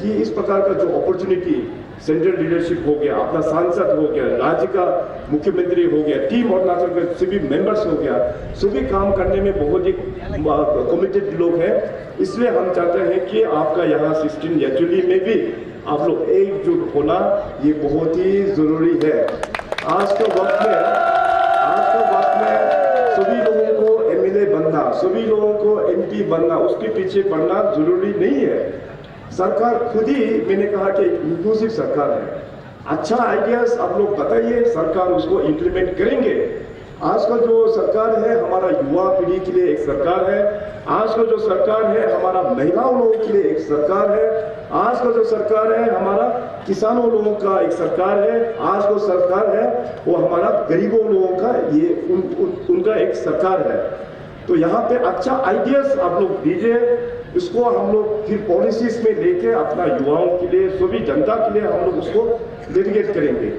कि इस प्रकार का जो अपॉर्चुनिटी सेंट्रल लीडरशिप हो गया, अपना सांसद हो गया, राज्य का मुख्यमंत्री हो गया, टीम अरुणाचल के सभी मेंबर्स हो गया, सभी काम करने में बहुत ही कमिटेड लोग हैं। इसलिए हम चाहते हैं कि आपका यहाँ 16 एक्चुअली में भी आप लोग एकजुट होना ये बहुत ही जरूरी है। आज के वक्त में सभी लोगों को एमएलए बनना, सभी लोगों को एमपी बनना, उसके पीछे पड़ना जरूरी नहीं है। सरकार खुद ही, मैंने कहा कि इंक्लूसिव सरकार है, अच्छा आइडियाज आप लोग बताइए, सरकार उसको इम्प्लीमेंट करेंगे। आज का जो सरकार है हमारा युवा पीढ़ी के लिए एक सरकार है, आज का जो सरकार है हमारा महिलाओं लोगों के लिए एक सरकार है, आज का जो सरकार है हमारा किसानों लोगों का एक सरकार है, आज का सरकार है वो हमारा गरीबों लोगों का ये उनका एक सरकार है। तो यहाँ पे अच्छा आइडियाज आप लोग दीजिए, इसको हम लोग फिर पॉलिसीज में लेके अपना युवाओं के लिए, सभी जनता के लिए हम लोग उसको डेलीगेट करेंगे।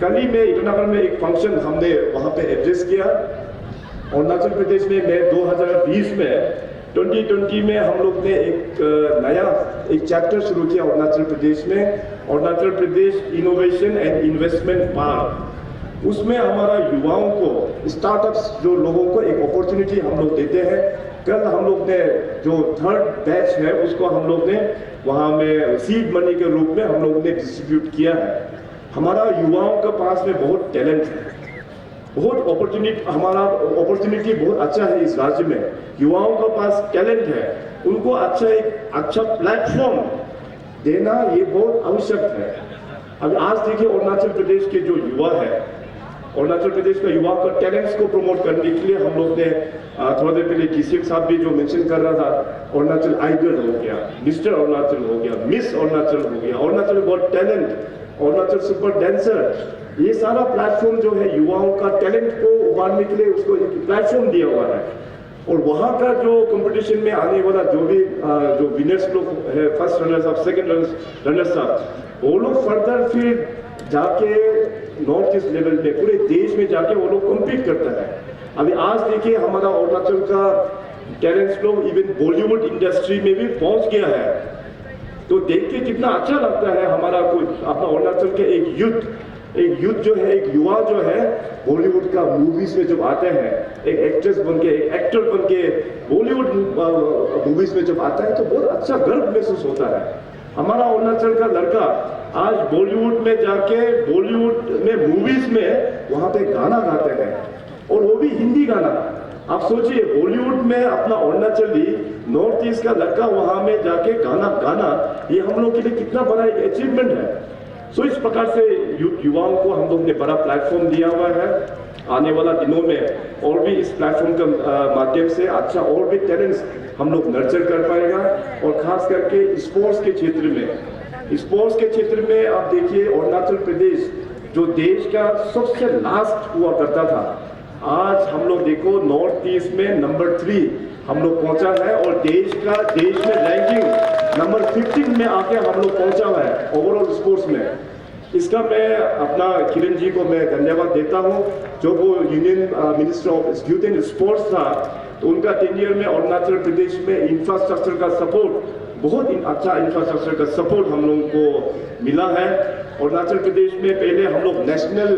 कल ही में ईटानगर में एक फंक्शन हमने वहाँ पे एड्रेस किया। अरुणाचल प्रदेश में 2020 में 2020 में हम लोग ने एक नया चैप्टर शुरू किया अरुणाचल प्रदेश में, Arunachal Pradesh innovation and investment park. उसमें हमारा युवाओं को, स्टार्टअप्स जो लोगों को एक अपॉर्चुनिटी हम लोग देते हैं। कल हम लोग ने जो 3rd बैच है उसको हम लोग ने वहाँ में सीड मनी के रूप में हम लोग ने डिस्ट्रीब्यूट किया है। हमारा युवाओं के पास में बहुत टैलेंट है, बहुत अपॉर्चुनिटी बहुत अच्छा है इस राज्य में। युवाओं के पास टैलेंट है, उनको अच्छा प्लेटफॉर्म देना ये बहुत आवश्यक है। अब आज देखिए अरुणाचल प्रदेश के जो युवा है, अरुणाचल प्रदेश का युवा का टैलेंट्स को प्रमोट करने के लिए हम लोग ने थोड़ा देर पहले किसी साहब भी जो मेंशन कर रहा था, अरुणाचल आइडल हो गया, मिस्टर अरुणाचल हो गया, मिस अरुणाचल हो गया, Arunachal got talent, Arunachal super dancer, ये सारा प्लेटफॉर्म जो है युवाओं का टैलेंट को उभारने के लिए उसको एक प्लेटफॉर्म दिया हुआ है। और वहाँ का जो कंपटीशन में आने वाला जो भी जो विनर्स लोग है, first runners up, second runners up, वो लोग फर्दर फिर जाके नॉर्थ ईस्ट लेवल में पूरे देश में जाके वो लोग कम्पीट करता है। अभी आज देखिए हमारा अरुणाचल का टैलेंट्स लोग इवन बॉलीवुड इंडस्ट्री में भी पहुंच गया है, तो देख के कितना अच्छा लगता है। हमारा कुछ अपना अरुणाचल के एक यूथ जो है, एक युवा जो है बॉलीवुड का मूवीज में जब आते हैं, एक एक्ट्रेस बन के, एक एक्टर बन के बॉलीवुड मूवीज में जब आता है तो बहुत अच्छा गर्व महसूस होता है। हमारा अरुणाचल का लड़का आज बॉलीवुड में जाके, बॉलीवुड में मूवीज में वहां पे गाना गाते हैं, और वो भी हिंदी गाना। आप सोचिए बॉलीवुड में अपना अरुणाचली नॉर्थ ईस्ट का लड़का वहां में जाके गाना, ये हम लोग के लिए कितना बड़ा एक अचीवमेंट है। सो इस प्रकार से युवाओं को हम लोग ने बड़ा प्लेटफॉर्म दिया हुआ है। आने वाला दिनों में और भी इस प्लेटफॉर्म के माध्यम से अच्छा और भी टैलेंट्स हम लोग नर्चर कर पाएगा। और खास करके स्पोर्ट्स के क्षेत्र में आप देखिए अरुणाचल प्रदेश जो देश का सबसे लास्ट हुआ करता था, आज हम लोग देखो नॉर्थ ईस्ट में नंबर 3 हम लोग पहुंचा है, और देश में रैंकिंग नंबर 15 में आके हम लोग पहुंचा हुआ है ओवरऑल स्पोर्ट्स में। इसका मैं अपना किरण जी को मैं धन्यवाद देता हूं, जो वो union minister of youth and sports था, तो उनका टेन्योर में अरुणाचल प्रदेश में इंफ्रास्ट्रक्चर का सपोर्ट, बहुत अच्छा इंफ्रास्ट्रक्चर का सपोर्ट हम लोगों को मिला है। अरुणाचल प्रदेश में पहले हम लोग नेशनल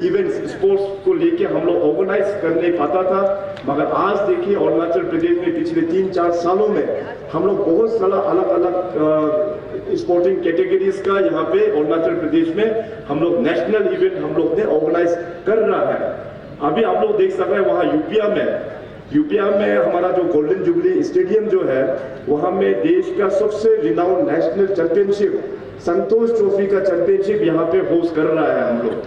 इवेंट्स स्पोर्ट्स को लेके हम लोग ऑर्गेनाइज कर नहीं पाता था, मगर आज देखिए अरुणाचल प्रदेश में पिछले 3-4 सालों में हम लोग बहुत सारा अलग अलग स्पोर्टिंग कैटेगरीज का यहाँ पे अरुणाचल प्रदेश में हम लोग नेशनल इवेंट हम लोग ने ऑर्गेनाइज कर रहा है। अभी आप लोग देख सक रहे हैं वहाँ यूपिया में हमारा जो गोल्डन जुबली स्टेडियम जो है वहाँ में देश का सबसे रिनाउंड नेशनल चैंपियनशिप संतोष ट्रॉफी का चैंपियनशिप यहाँ पे होस्ट कर रहा है हम लोग।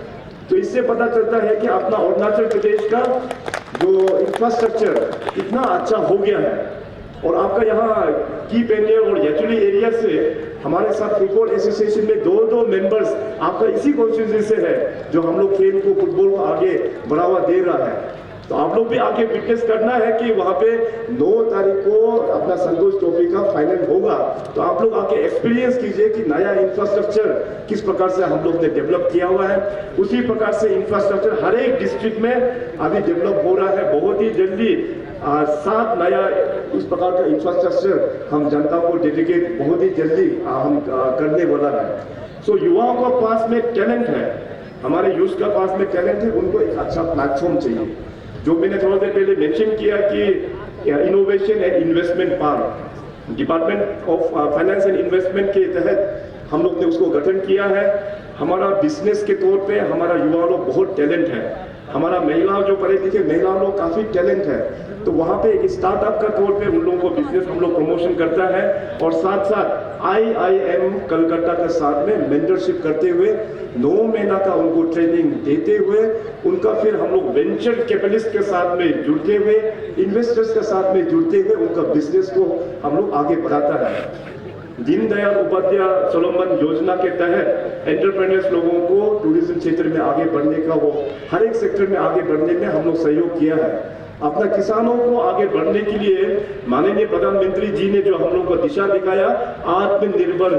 तो इससे पता चलता है कि अपना अरुणाचल प्रदेश का जो इंफ्रास्ट्रक्चर कितना अच्छा हो गया है। और आपका यहाँ की पेनियर और येचुली एरिया से हमारे साथ फुटबॉल एसोसिएशन में दो मेंबर्स आपका इसी कॉन्स्टिट्यूंसी से है जो हम लोग खेल को फुटबॉल को आगे बढ़ावा दे रहा है। तो आप लोग भी आके विटनेस करना है कि वहाँ पे 9 तारीख को अपना संतोष ट्रॉफी का फाइनल होगा। तो आप लोग आके एक्सपीरियंस कीजिए कि नया इंफ्रास्ट्रक्चर किस प्रकार से हम लोग ने डेवलप किया हुआ है। उसी प्रकार से इंफ्रास्ट्रक्चर हर एक डिस्ट्रिक्ट में अभी डेवलप हो रहा है। बहुत ही जल्दी 7 नया इस प्रकार का इंफ्रास्ट्रक्चर हम जनता को डेडिकेट बहुत ही जल्दी हम करने वाला है। सो युवाओं के पास में टैलेंट है, हमारे यूथ का पास में टैलेंट है, उनको एक अच्छा प्लेटफॉर्म चाहिए। जो मैंने थोड़ा देर पहले मेंशन किया कि innovation and investment park department of finance and investment के तहत हम लोग ने उसको गठन किया है। हमारा बिजनेस के तौर पे हमारा युवा लोग बहुत टैलेंट है, हमारा महिला जो पढ़े लिखे महिला लोग काफी टैलेंट है। तो वहाँ पे एक स्टार्टअप का तौर पे उन लोगों को बिजनेस हम लोग प्रमोशन करता है और साथ साथ IIM कलकत्ता के साथ में मेंटरशिप करते हुए 9 महीना का उनको ट्रेनिंग देते हुए उनका फिर हम लोग वेंचर कैपिटलिस्ट के साथ में जुड़ते हुए इन्वेस्टर्स के साथ में जुड़ते हुए उनका बिजनेस को हम लोग आगे बढ़ाता है। दीनदयाल उपाध्याय सोलोमन योजना के तहत एंटरप्रेन्योर्स लोगों को टूरिज्म क्षेत्र में आगे बढ़ने का वो हर एक सेक्टर में आगे बढ़ने में हम लोग सहयोग किया है। अपना किसानों को आगे बढ़ने के लिए माननीय प्रधानमंत्री जी ने जो हम लोग को दिशा दिखाया आत्मनिर्भर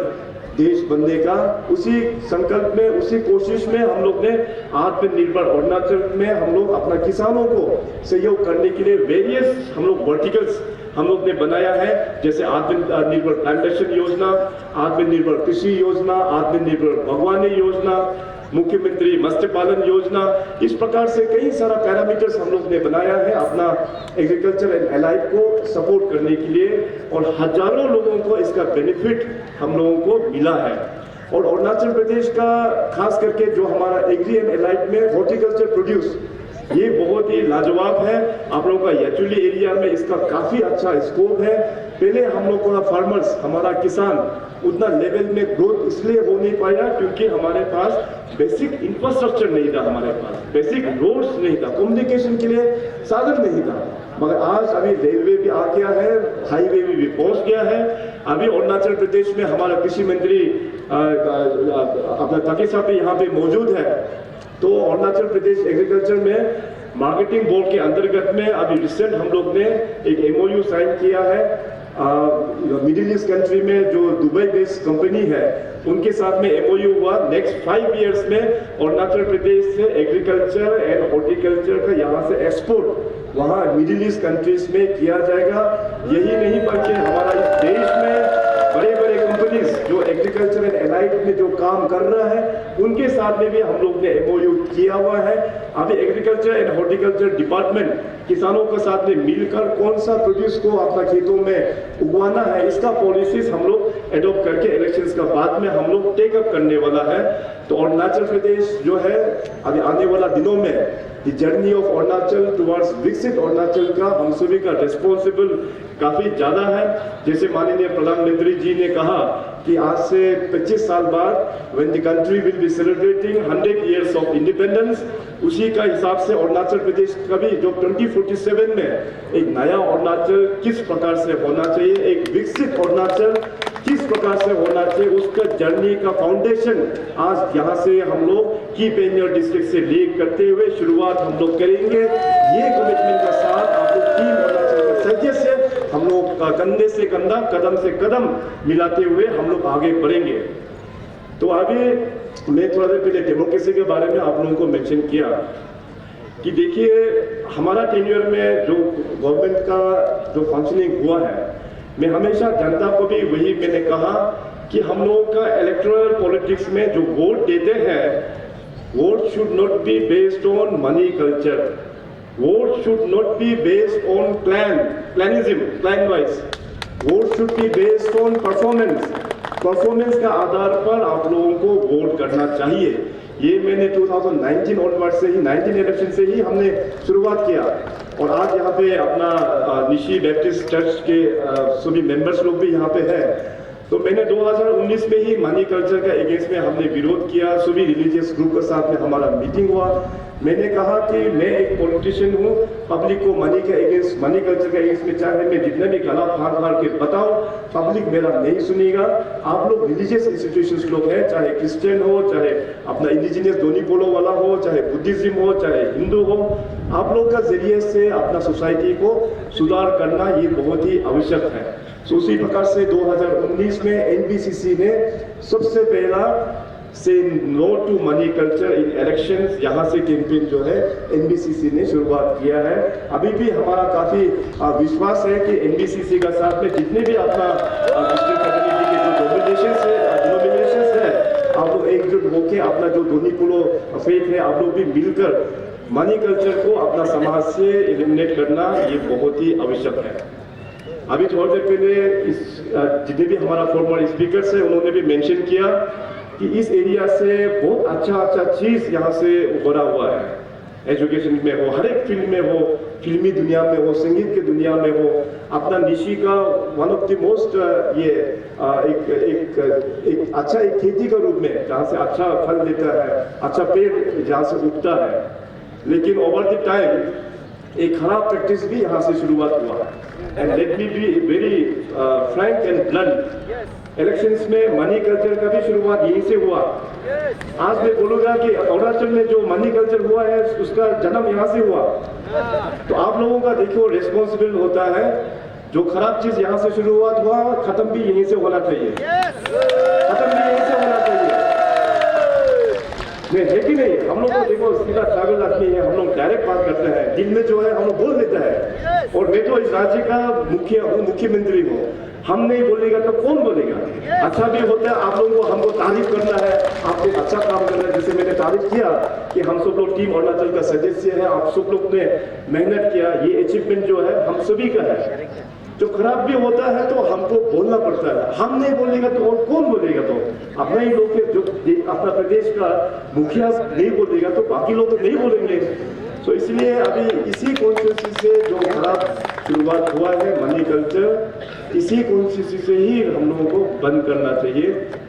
देश बनने का, उसी संकल्प में उसी कोशिश में हम लोग ने आत्मनिर्भर अरुणाचल में हम लोग अपना किसानों को सहयोग करने के लिए वेरियस हम लोग वर्टिकल्स हम लोग ने बनाया है, जैसे आत्मनिर्भर प्लांटेशन योजना, आत्मनिर्भर कृषि योजना, आत्मनिर्भर बागवानी योजना, मुख्यमंत्री मत्स्य पालन योजना। इस प्रकार से कई सारा पैरामीटर्स हम लोग ने बनाया है अपना एग्रीकल्चर एंड एलाइड को सपोर्ट करने के लिए और हजारों लोगों को इसका बेनिफिट हम लोगों को मिला है। और अरुणाचल प्रदेश का खास करके जो हमारा एग्री एंड एलाइड में हॉर्टिकल्चर प्रोड्यूस ये बहुत ही लाजवाब है। आप लोगों का येचुली एरिया में इसका काफी अच्छा स्कोप है। पहले हम लोग का फार्मर्स हमारा किसान उतना लेवल में ग्रोथ इसलिए हो नहीं पाया क्योंकि हमारे पास बेसिक इंफ्रास्ट्रक्चर नहीं था, हमारे पास बेसिक रोड्स नहीं था, कम्युनिकेशन के लिए साधन नहीं था। मगर आज अभी रेलवे भी आ गया है, हाईवे भी पहुंच गया है। अभी अरुणाचल प्रदेश में हमारा कृषि मंत्री अपना ताकेसा पे यहाँ पे मौजूद है। तो अरुणाचल प्रदेश एग्रीकल्चर में मार्केटिंग बोर्ड के अंतर्गत में अभी रिसेंट हम लोग ने एक MOU साइन किया है मिडिल ईस्ट कंट्री में जो दुबई बेस्ड कंपनी है उनके साथ में MOU हुआ। नेक्स्ट 5 इयर्स में अरुणाचल प्रदेश से एग्रीकल्चर एंड हॉर्टिकल्चर का यहाँ से एक्सपोर्ट वहाँ मिडिल ईस्ट कंट्रीज में किया जाएगा। यही नहीं बल्कि हमारा इस देश में बड़े बड़े कंपनीज जो एग्रीकल्चर एंड एलाइड में जो काम कर रहा है उनके साथ में भी हम लोग ने MOU किया हुआ है। अभी एग्रीकल्चर एंड हॉर्टिकल्चर डिपार्टमेंट किसानों के साथ में मिलकर कौन सा प्रोड्यूस को अपना खेतों में उगवाना है इसका पॉलिसीज हम लोग एडॉप्ट करके इलेक्शंस का बाद में हम लोग टेक अप करने वाला है। तो अरुणाचल प्रदेश जो है अभी आने वाला दिनों में the journey of Arunachal towards विकसित अरुणाचल का हम सभी का रिस्पॉन्सिबल काफी ज्यादा है। जैसे माननीय प्रधानमंत्री जी ने कहा कि आज से 25 साल बाद when the country will be celebrating 100 years of independence, उसी का हिसाब से अरुणाचल प्रदेश का भी जो 2047 में एक नया अरुणाचल किस प्रकार से होना चाहिए, एक विकसित अरुणाचल किस प्रकार से होना चाहिए, उसका जर्नी का फाउंडेशन आज यहाँ से हम लोग की पेनियर डिस्ट्रिक्ट से लीड करते हुए शुरुआत हम लोग करेंगे। ये कमिटमेंट का साथ आप लोग टीम अरुणाचल के सदस्य हम लोग कंधे से कंधा कदम से कदम मिलाते हुए हम लोग आगे बढ़ेंगे। तो अभी मैं थोड़ा देर पहले डेमोक्रेसी के बारे में आप लोगों को मेंशन किया कि देखिए हमारा टेन्योर में जो गवर्नमेंट का जो फंक्शनिंग हुआ है, मैं हमेशा जनता को भी वही मैंने कहा कि हम लोगों का इलेक्टोरल पॉलिटिक्स में जो वोट देते हैं, vote should not be based on money culture, vote should not be based on plan wise, vote should be based on performance का आधार पर आप लोगों को वोट करना चाहिए। ये मैंने 2019 ऑनवर्ड से ही 19 इलेक्शन से ही हमने शुरुआत किया और आज यहाँ पे अपना निशी बैप्टिस्ट चर्च के सभी मेंबर्स लोग भी यहाँ पे हैं। तो मैंने 2019 में ही मनी कल्चर का अगेंस्ट में हमने विरोध किया, सभी रिलीजियस ग्रुप के साथ में हमारा मीटिंग हुआ। मैंने कहा कि मैं एक पॉलिटिशियन हूँ, पब्लिक को मनी कल्चर के अगेंस्ट में चाहे मैं जितने भी गला फाड़ के बताऊं, पब्लिक मेरा नहीं सुनेगा। आप लोग रिलीजियस इंस्टीट्यूशंस लोग हैं, चाहे क्रिश्चियन हो, चाहे अपना इंडिजिनियस दोनी पोलो वाला हो, चाहे बुद्धिज्म हो, चाहे हिंदू हो, आप लोग का जरिए से अपना सोसाइटी को सुधार करना ये बहुत ही आवश्यक है। तो उसी प्रकार से 2019 में एनबीसीसी ने सबसे पहला say no to money culture in elections, यहाँ से कैंपेन जो है एनबीसीसी ने शुरुआत किया है। अभी भी हमारा काफी विश्वास है कि एनबीसीसी का साथ में जितने भी अपना डिस्ट्रिक्ट कम्युनिटी के जो डिनोमिनेशंस है, आप लोग एकजुट होकर अपना जो दोनी पोलो फेथ है, आप लोग भी मिलकर मनी कल्चर को अपना समाज से एलिमिनेट करना ये बहुत ही आवश्यक है। अभी थोड़ी देर पहले जितने भी हमारा फॉर्मर स्पीकर्स है उन्होंने भी मेंशन किया कि इस एरिया से बहुत अच्छा चीज यहाँ से उभरा हुआ है। एजुकेशन में हो, हर एक फील्ड में हो, फिल्मी दुनिया में हो, संगीत की दुनिया में हो, अपना निशी का वन ऑफ द मोस्ट ये एक अच्छा एक खेती का रूप में जहाँ से अच्छा फल देता है, अच्छा पेड़ जहाँ से उगता है। लेकिन ओवर द टाइम एक खराब प्रैक्टिस भी यहाँ से शुरुआत हुआ है। And let me be very Frank and blunt, elections में मनी कल्चर का भी शुरुआत यहीं से हुआ। आज मैं बोलूंगा कि अरुणाचल में जो मनी कल्चर हुआ है उसका जन्म यहाँ से हुआ। तो आप लोगों का देखो रिस्पॉन्सिबल होता है, जो खराब चीज यहाँ से शुरुआत हुआ खत्म भी यहीं से होना चाहिए, खत्म भी यहीं से होना चाहिए। नहीं है कि नहीं? हम लोग को देखो सीधा ट्रैवल आदमी है, हम लोग डायरेक्ट बात करते हैं, दिन में जो है हम लोग बोल देते हैं। और मैं तो इस राज्य का मुख्यमंत्री हूँ, हम नहीं बोलेगा तो कौन बोलेगा? अच्छा भी होता है, आप लोगों को हमको तारीफ करना है, आपको अच्छा काम करना है। जैसे मैंने तारीफ किया कि हम सब लोग टीम अरुणाचल का सदस्य है, आप सब लोग ने मेहनत किया, ये अचीवमेंट जो है हम सभी का है। जो खराब भी होता है तो हमको बोलना पड़ता है, हम नहीं बोलेगा तो और कौन बोलेगा? तो अपना ही लोग जो अपना प्रदेश का मुखिया नहीं बोलेगा तो बाकी लोग नहीं बोलेंगे। तो इसलिए अभी इसी कॉन्स्टिट्यूंसी से जो खराब शुरुआत हुआ है मनी कल्चर, इसी कॉन्स्टिट्यूंसी से ही हम लोगों को बंद करना चाहिए।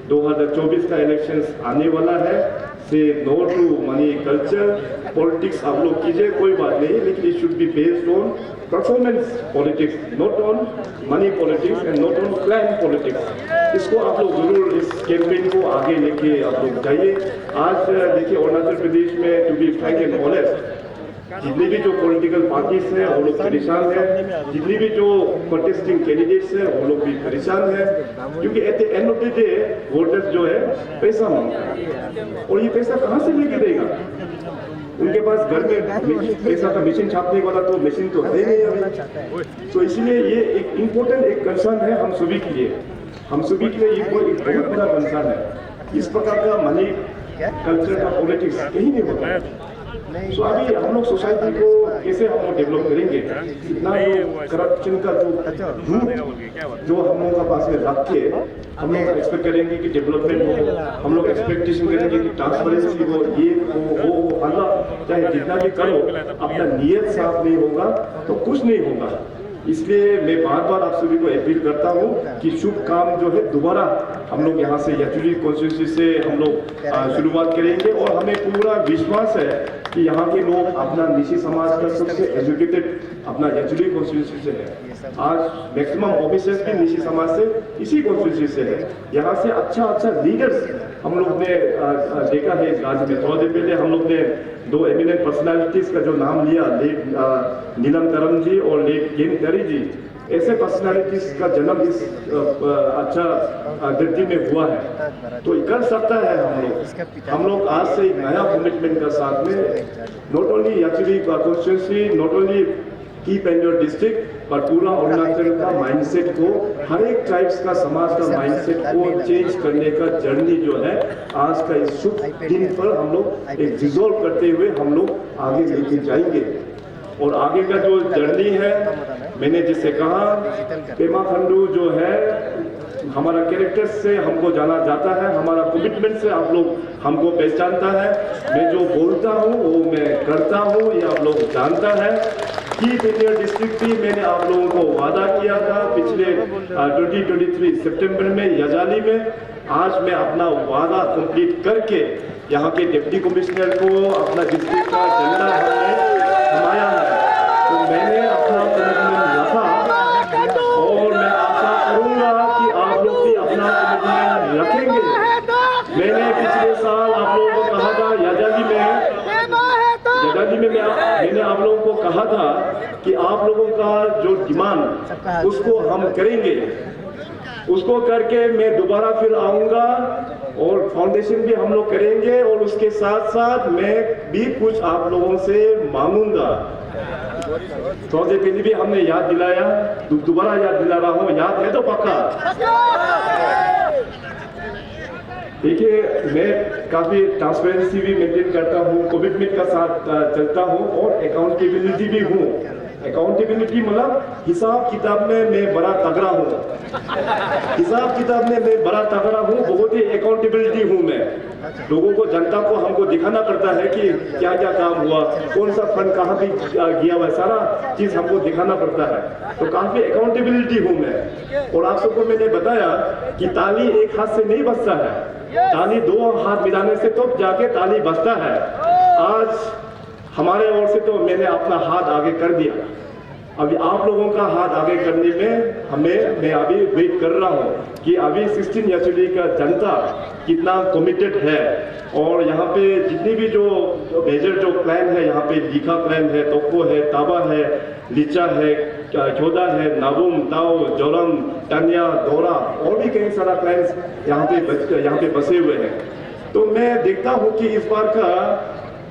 2024 का इलेक्शंस आने वाला है, say no to money culture. Politics आप लोग कीजिए, कोई बात नहीं, लेकिन it should be based on performance politics, not on money politics and not on plan politics. इसको आप लोग जरूर इस कैंपेन को आगे लेके आप लोग जाइए। आज देखिए अरुणाचल प्रदेश में to be frank and honest, जितनी भी जो पॉलिटिकल पार्टीज हैं वो लोग परेशान हैं, जितनी भी जो कंटेस्टिंग कैंडिडेट्स हैं वो लोग भी परेशान हैं, क्योंकि at the end of the day voters जो है पैसा मांगता है, और ये पैसा कहाँ से लेके देगा? उनके पास घर में पैसा का मशीन छापने वाला तो मशीन तो है नहीं अभी। तो इसलिए ये एक इम्पोर्टेंट एक कंसर्न है हम सभी के लिए, हम सभी के लिए ये बहुत बड़ा कंसर्न है। इस प्रकार का मनी कल्चर का पॉलिटिक्स कहीं नहीं होता है। तो अभी हम लोग सोसाइटी को कैसे हम लोग डेवलप करेंगे? इतना जो करप्शन का जो हम लोगों का पास में रख के हम लोग एक्सपेक्ट करेंगे कि डेवलपमेंट हो, हम लोग एक्सपेक्टेशन करेंगे कि ट्रांसपेरेंसी हो, ये हो अल्लाह चाहे जितना भी करो, अपना नीयत साफ नहीं होगा तो कुछ नहीं होगा। इसलिए मैं बार बार आप सभी को अपील करता हूँ कि शुभ काम जो है दोबारा हम लोग यहाँ से यचुली कॉन्स्टिट्यूंसी से हम लोग शुरुआत करेंगे, और हमें पूरा विश्वास है कि यहाँ के लोग अपना निशी समाज का सबसे एजुकेटेड अपना यचुली कॉन्स्टिट्यूंसी से है। आज मैक्सिमम ऑफिसर्स भी निशी समाज से इसी कॉन्स्टिट्यूंसी से है। यहाँ से अच्छा लीडर्स हम लोग ने देखा है इस राज्य में। थोड़ा देर पहले हम लोग ने दो एमिनेंट पर्सनालिटीज का जो नाम लिया, नीलम तरम जी और गेम तरी जी, ऐसे पर्सनालिटीज का जन्म इस अच्छा धरती में हुआ है। तो कर सकता है हम लोग आज से एक नया कमिटमेंट का साथ में, not only Yachuli constituency, not only Keyi एंड योर डिस्ट्रिक्ट, और पूरा अरुणाचल का माइंडसेट को, हर एक ट्राइब्स का, समाज का माइंडसेट को चेंज करने का जर्नी जो है आज का इस शुभ दिन पर हम लोग एक रिजॉल्व करते हुए हम लोग आगे लेके जाएंगे। और आगे का जो जर्नी है, मैंने जिसे कहा पेमा खंडू जो है हमारा कैरेक्टर से हमको जाना जाता है, हमारा कमिटमेंट से आप लोग हमको पहचानता है। मैं जो बोलता हूँ वो मैं करता हूँ, ये आप लोग जानता है। कीप इन योर डिस्ट्रिक्ट भी मैंने आप लोगों को वादा किया था पिछले 2023 सितंबर में यजाली में। आज मैं अपना वादा कंप्लीट करके यहाँ के डिप्टी कमिश्नर को अपना डिस्ट्रिक्ट का झंडा थमाया है। तो मैंने अपना कमिटमेंट रखा और मैं आशा करूंगा कि आप लोग भी अपना कमिटमेंट रखेंगे। मैंने पिछले साल आप लोगों को कहा था यजाली में मैंने आप लोगों को कहा था कि आप लोगों का जो डिमांड उसको हम करेंगे, उसको करके मैं दोबारा फिर आऊंगा और फाउंडेशन भी हम लोग करेंगे और उसके साथ साथ मैं भी कुछ आप लोगों से मांगूंगा। थोड़ा देर पहले भी हमने याद दिलाया, दोबारा याद दिला रहा हूँ, याद है तो पक्का। देखिए, मैं काफी ट्रांसपेरेंसी भी मेंटेन करता हूँ, कमिटमेंट का साथ चलता हूँ और अकाउंटेबिलिटी भी हूँ। अकाउंटेबिलिटी मतलब हिसाब किताब में मैं बड़ा तगड़ा हूँ, हिसाब किताब में मैं बड़ा तगड़ा हूँ, बहुत ही अकाउंटेबिलिटी हूँ मैं। लोगों को, जनता को हमको दिखाना पड़ता है कि क्या क्या काम हुआ, कौन सा फंड कहाँ भी गया हुआ है, सारा चीज हमको दिखाना पड़ता है। तो काफी अकाउंटेबिलिटी हूँ मैं। और आप सबको मैंने बताया कि ताली एक हाथ से नहीं बजता है, ताली दो हाथ मिलाने से तो जाके ताली बजता है। आज हमारे ओर से तो मैंने अपना हाथ आगे कर दिया, अभी आप लोगों का हाथ आगे करने में मैं अभी वेट कर रहा हूँ कि अभी 16 याचुली का जनता कितना कमिटेड है। और यहाँ पे जितनी भी जो मेजर जो प्लान है, यहाँ पे लीखा प्लान है, तोको है, ताबा है, लिचा है, चौदा है, नाबुम, ताओ, जोरम, टानिया, दौरा और भी कई सारा प्लान यहाँ पे बसे हुए हैं। तो मैं देखता हूँ कि इस बार का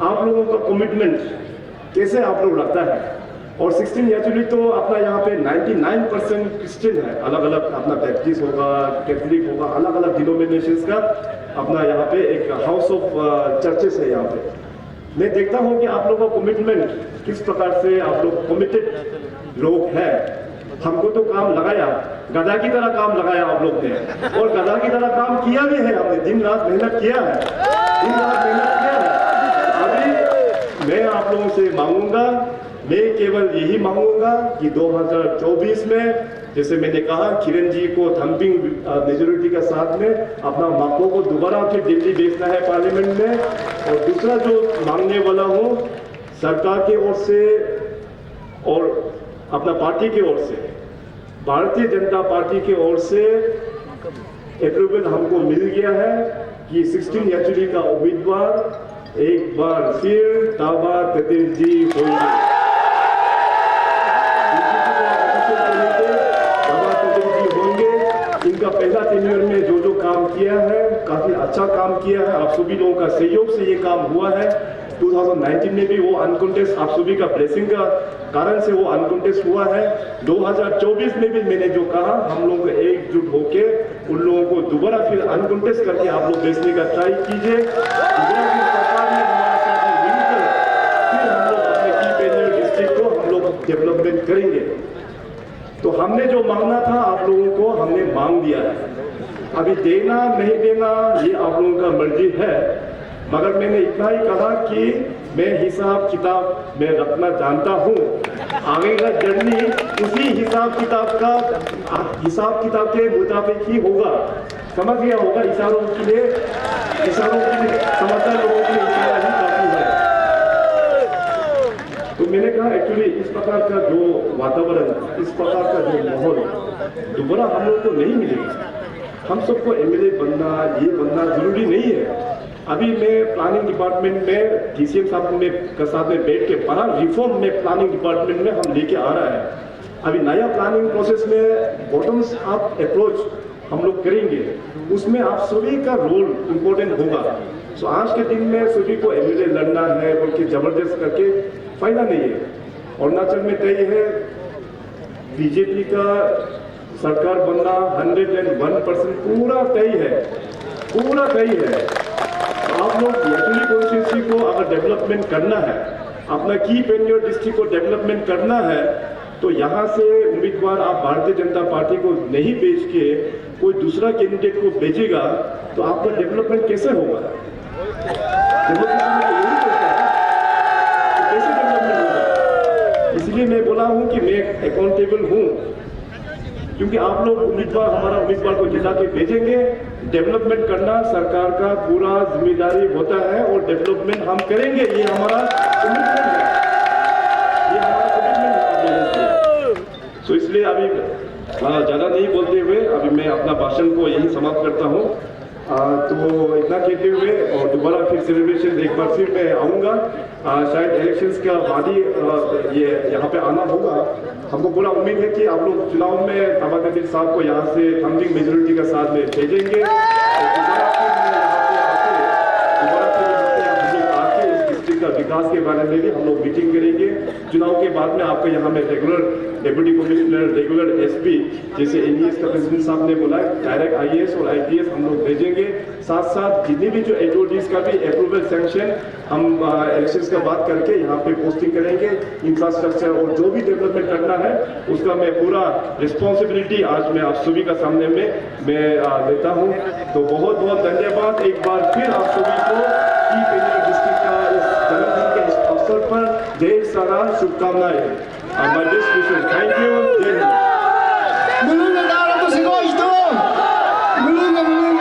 आप लोगों का कमिटमेंट कैसे आप लोग रखता है। और 16 याचुली तो अपना यहाँ पे 99% क्रिश्चियन है, अलग अलग अपना बैप्टिस्ट होगा, कैथोलिक होगा, अलग अलग डिनोमिनेशंस का अपना यहाँ पे एक हाउस ऑफ चर्चेस है। यहाँ पे मैं देखता हूँ कि आप लोगों का कमिटमेंट किस प्रकार से आप लोग कमिटेड लोग हैं। हमको तो काम लगाया, गधा की तरह काम लगाया आप लोग ने, और गधा की तरह काम किया भी है हमने, दिन रात मेहनत किया है, दिन रात मेहनत किया है। अभी मैं आप लोगों से मांगूंगा, मैं केवल यही मांगूंगा कि 2024 में, जैसे मैंने कहा, किरण जी को थम्पिंग मेजोरिटी के साथ में अपना मांगों को दोबारा फिर दिल्ली भेजना है पार्लियामेंट में। और दूसरा जो मांगने वाला हूँ, सरकार की ओर से और अपना पार्टी की ओर से, भारतीय जनता पार्टी की ओर से अप्रूवल हमको मिल गया है कि 16 याचुली का उम्मीदवार एक बार फिर ताबा तेदिर जी होंगे। इनका पहला टेन्योर में जो जो काम किया है, काफी अच्छा काम किया है, आप सभी लोगों का सहयोग से ये काम हुआ है। 2019 में भी वो अनकॉन्टेस्ट, आप सभी का ब्लेसिंग का कारण से वो अनकॉन्टेस्ट हुआ है। 2024 में भी मैंने जो कहा, हम लोग एकजुट होके उन लोगों को दोबारा फिर अनकॉन्टेस्ट करके आप लोग बेचने का ट्राई कीजिए। सरकार ने हमारे साथ मिलकर फिर हम लोग अपने की पेनियर डिस्ट्रिक्ट को हम लोग डेवलपमेंट करेंगे। तो हमने जो मांगना था आप लोगों को हमने मांग दिया है। अभी देना नहीं देना ये आप लोगों का मर्जी है, मगर मैंने इतना ही कहा कि मैं हिसाब किताब में रखना जानता हूँ। आगे का जर्नी उसी हिसाब किताब के मुताबिक ही होगा। समझ गया होगा, इशारों के लिए समझदार लोगों के लिए इशारा ही काफी है। तो मैंने कहा एक्चुअली इस प्रकार का जो वातावरण, इस प्रकार का जो माहौल दोबारा हम लोग को नहीं मिलेगा। हम सबको एमएलए बनना, ये बनना जरूरी नहीं है। अभी मैं प्लानिंग डिपार्टमेंट में डीसीएम साहब के साथ में बैठ के बड़ा रिफॉर्म में प्लानिंग डिपार्टमेंट में हम लेके आ रहा है। अभी नया प्लानिंग प्रोसेस में बॉटम्स अप अप्रोच हम लोग करेंगे, उसमें आप सभी का रोल इम्पोर्टेंट होगा। सो आज के दिन में सभी को एमएलए लड़ना है बोल के जबरदस्त करके फायदा नहीं है। अरुणाचल में तय है बीजेपी का सरकार बनना 101% पूरा तय है, पूरा तय है। आप लोग यशोली कॉन्स्टिट्यूंसी को अगर डेवलपमेंट करना है, अपना की पेन्योर डिस्ट्रिक्ट को डेवलपमेंट करना है, तो यहाँ से उम्मीदवार आप भारतीय जनता पार्टी को नहीं भेज के कोई दूसरा कैंडिडेट को भेजेगा तो आपका डेवलपमेंट कैसे होगा? कैसे डेवलपमेंट होगा? इसलिए मैं बोला हूँ कि मैं अकाउंटेबल हूँ, क्योंकि आप लोग हमारा उम्मीदवार को जिला के भेजेंगे। डेवलपमेंट करना सरकार का पूरा जिम्मेदारी होता है और डेवलपमेंट हम करेंगे, ये हमारा कमिटमेंट है, ये हमारा कमिटमेंट है। तो इसलिए अभी ज़्यादा नहीं बोलते हुए अभी मैं अपना भाषण को यही समाप्त करता हूँ। तो इतना कहते हुए और दोबारा फिर सेलिब्रेशन एक बार फिर मैं आऊँगा। शायद इलेक्शंस का बाद ही ये यहाँ पे आना होगा। हमको पूरा उम्मीद है कि आप लोग चुनाव में तबाका दिल साहब को यहाँ से थम्बिंग मेजोरिटी के साथ में भेजेंगे। का विकास के बारे में भी हम लोग मीटिंग करेंगे। चुनाव के बाद में आपको यहाँ में regular deputy commissioner, regular SP, जैसे एनईएस का प्रेसिडेंट साहब ने बोला, डायरेक्ट आईएएस और आईपीएस हम लोग भेजेंगे। साथ साथ जितने भी जो एचओडीज का भी अप्रूवल सैंक्शन हम इलेक्शंस का बात करके यहाँ पे पोस्टिंग करेंगे। इंफ्रास्ट्रक्चर और जो भी डेवलपमेंट करना है उसका मैं पूरा रिस्पॉन्सिबिलिटी आज मैं आप सभी का सामने में मैं लेता हूँ। तो बहुत बहुत धन्यवाद एक बार फिर आप सभी को डिस्ट्रिक्ट का जन्मदिन के इस अवसर पर ढेर सारा शुभकामनाएं। My best wishes. Thank you. Mulungan daw ako si Coach to. Mulungan.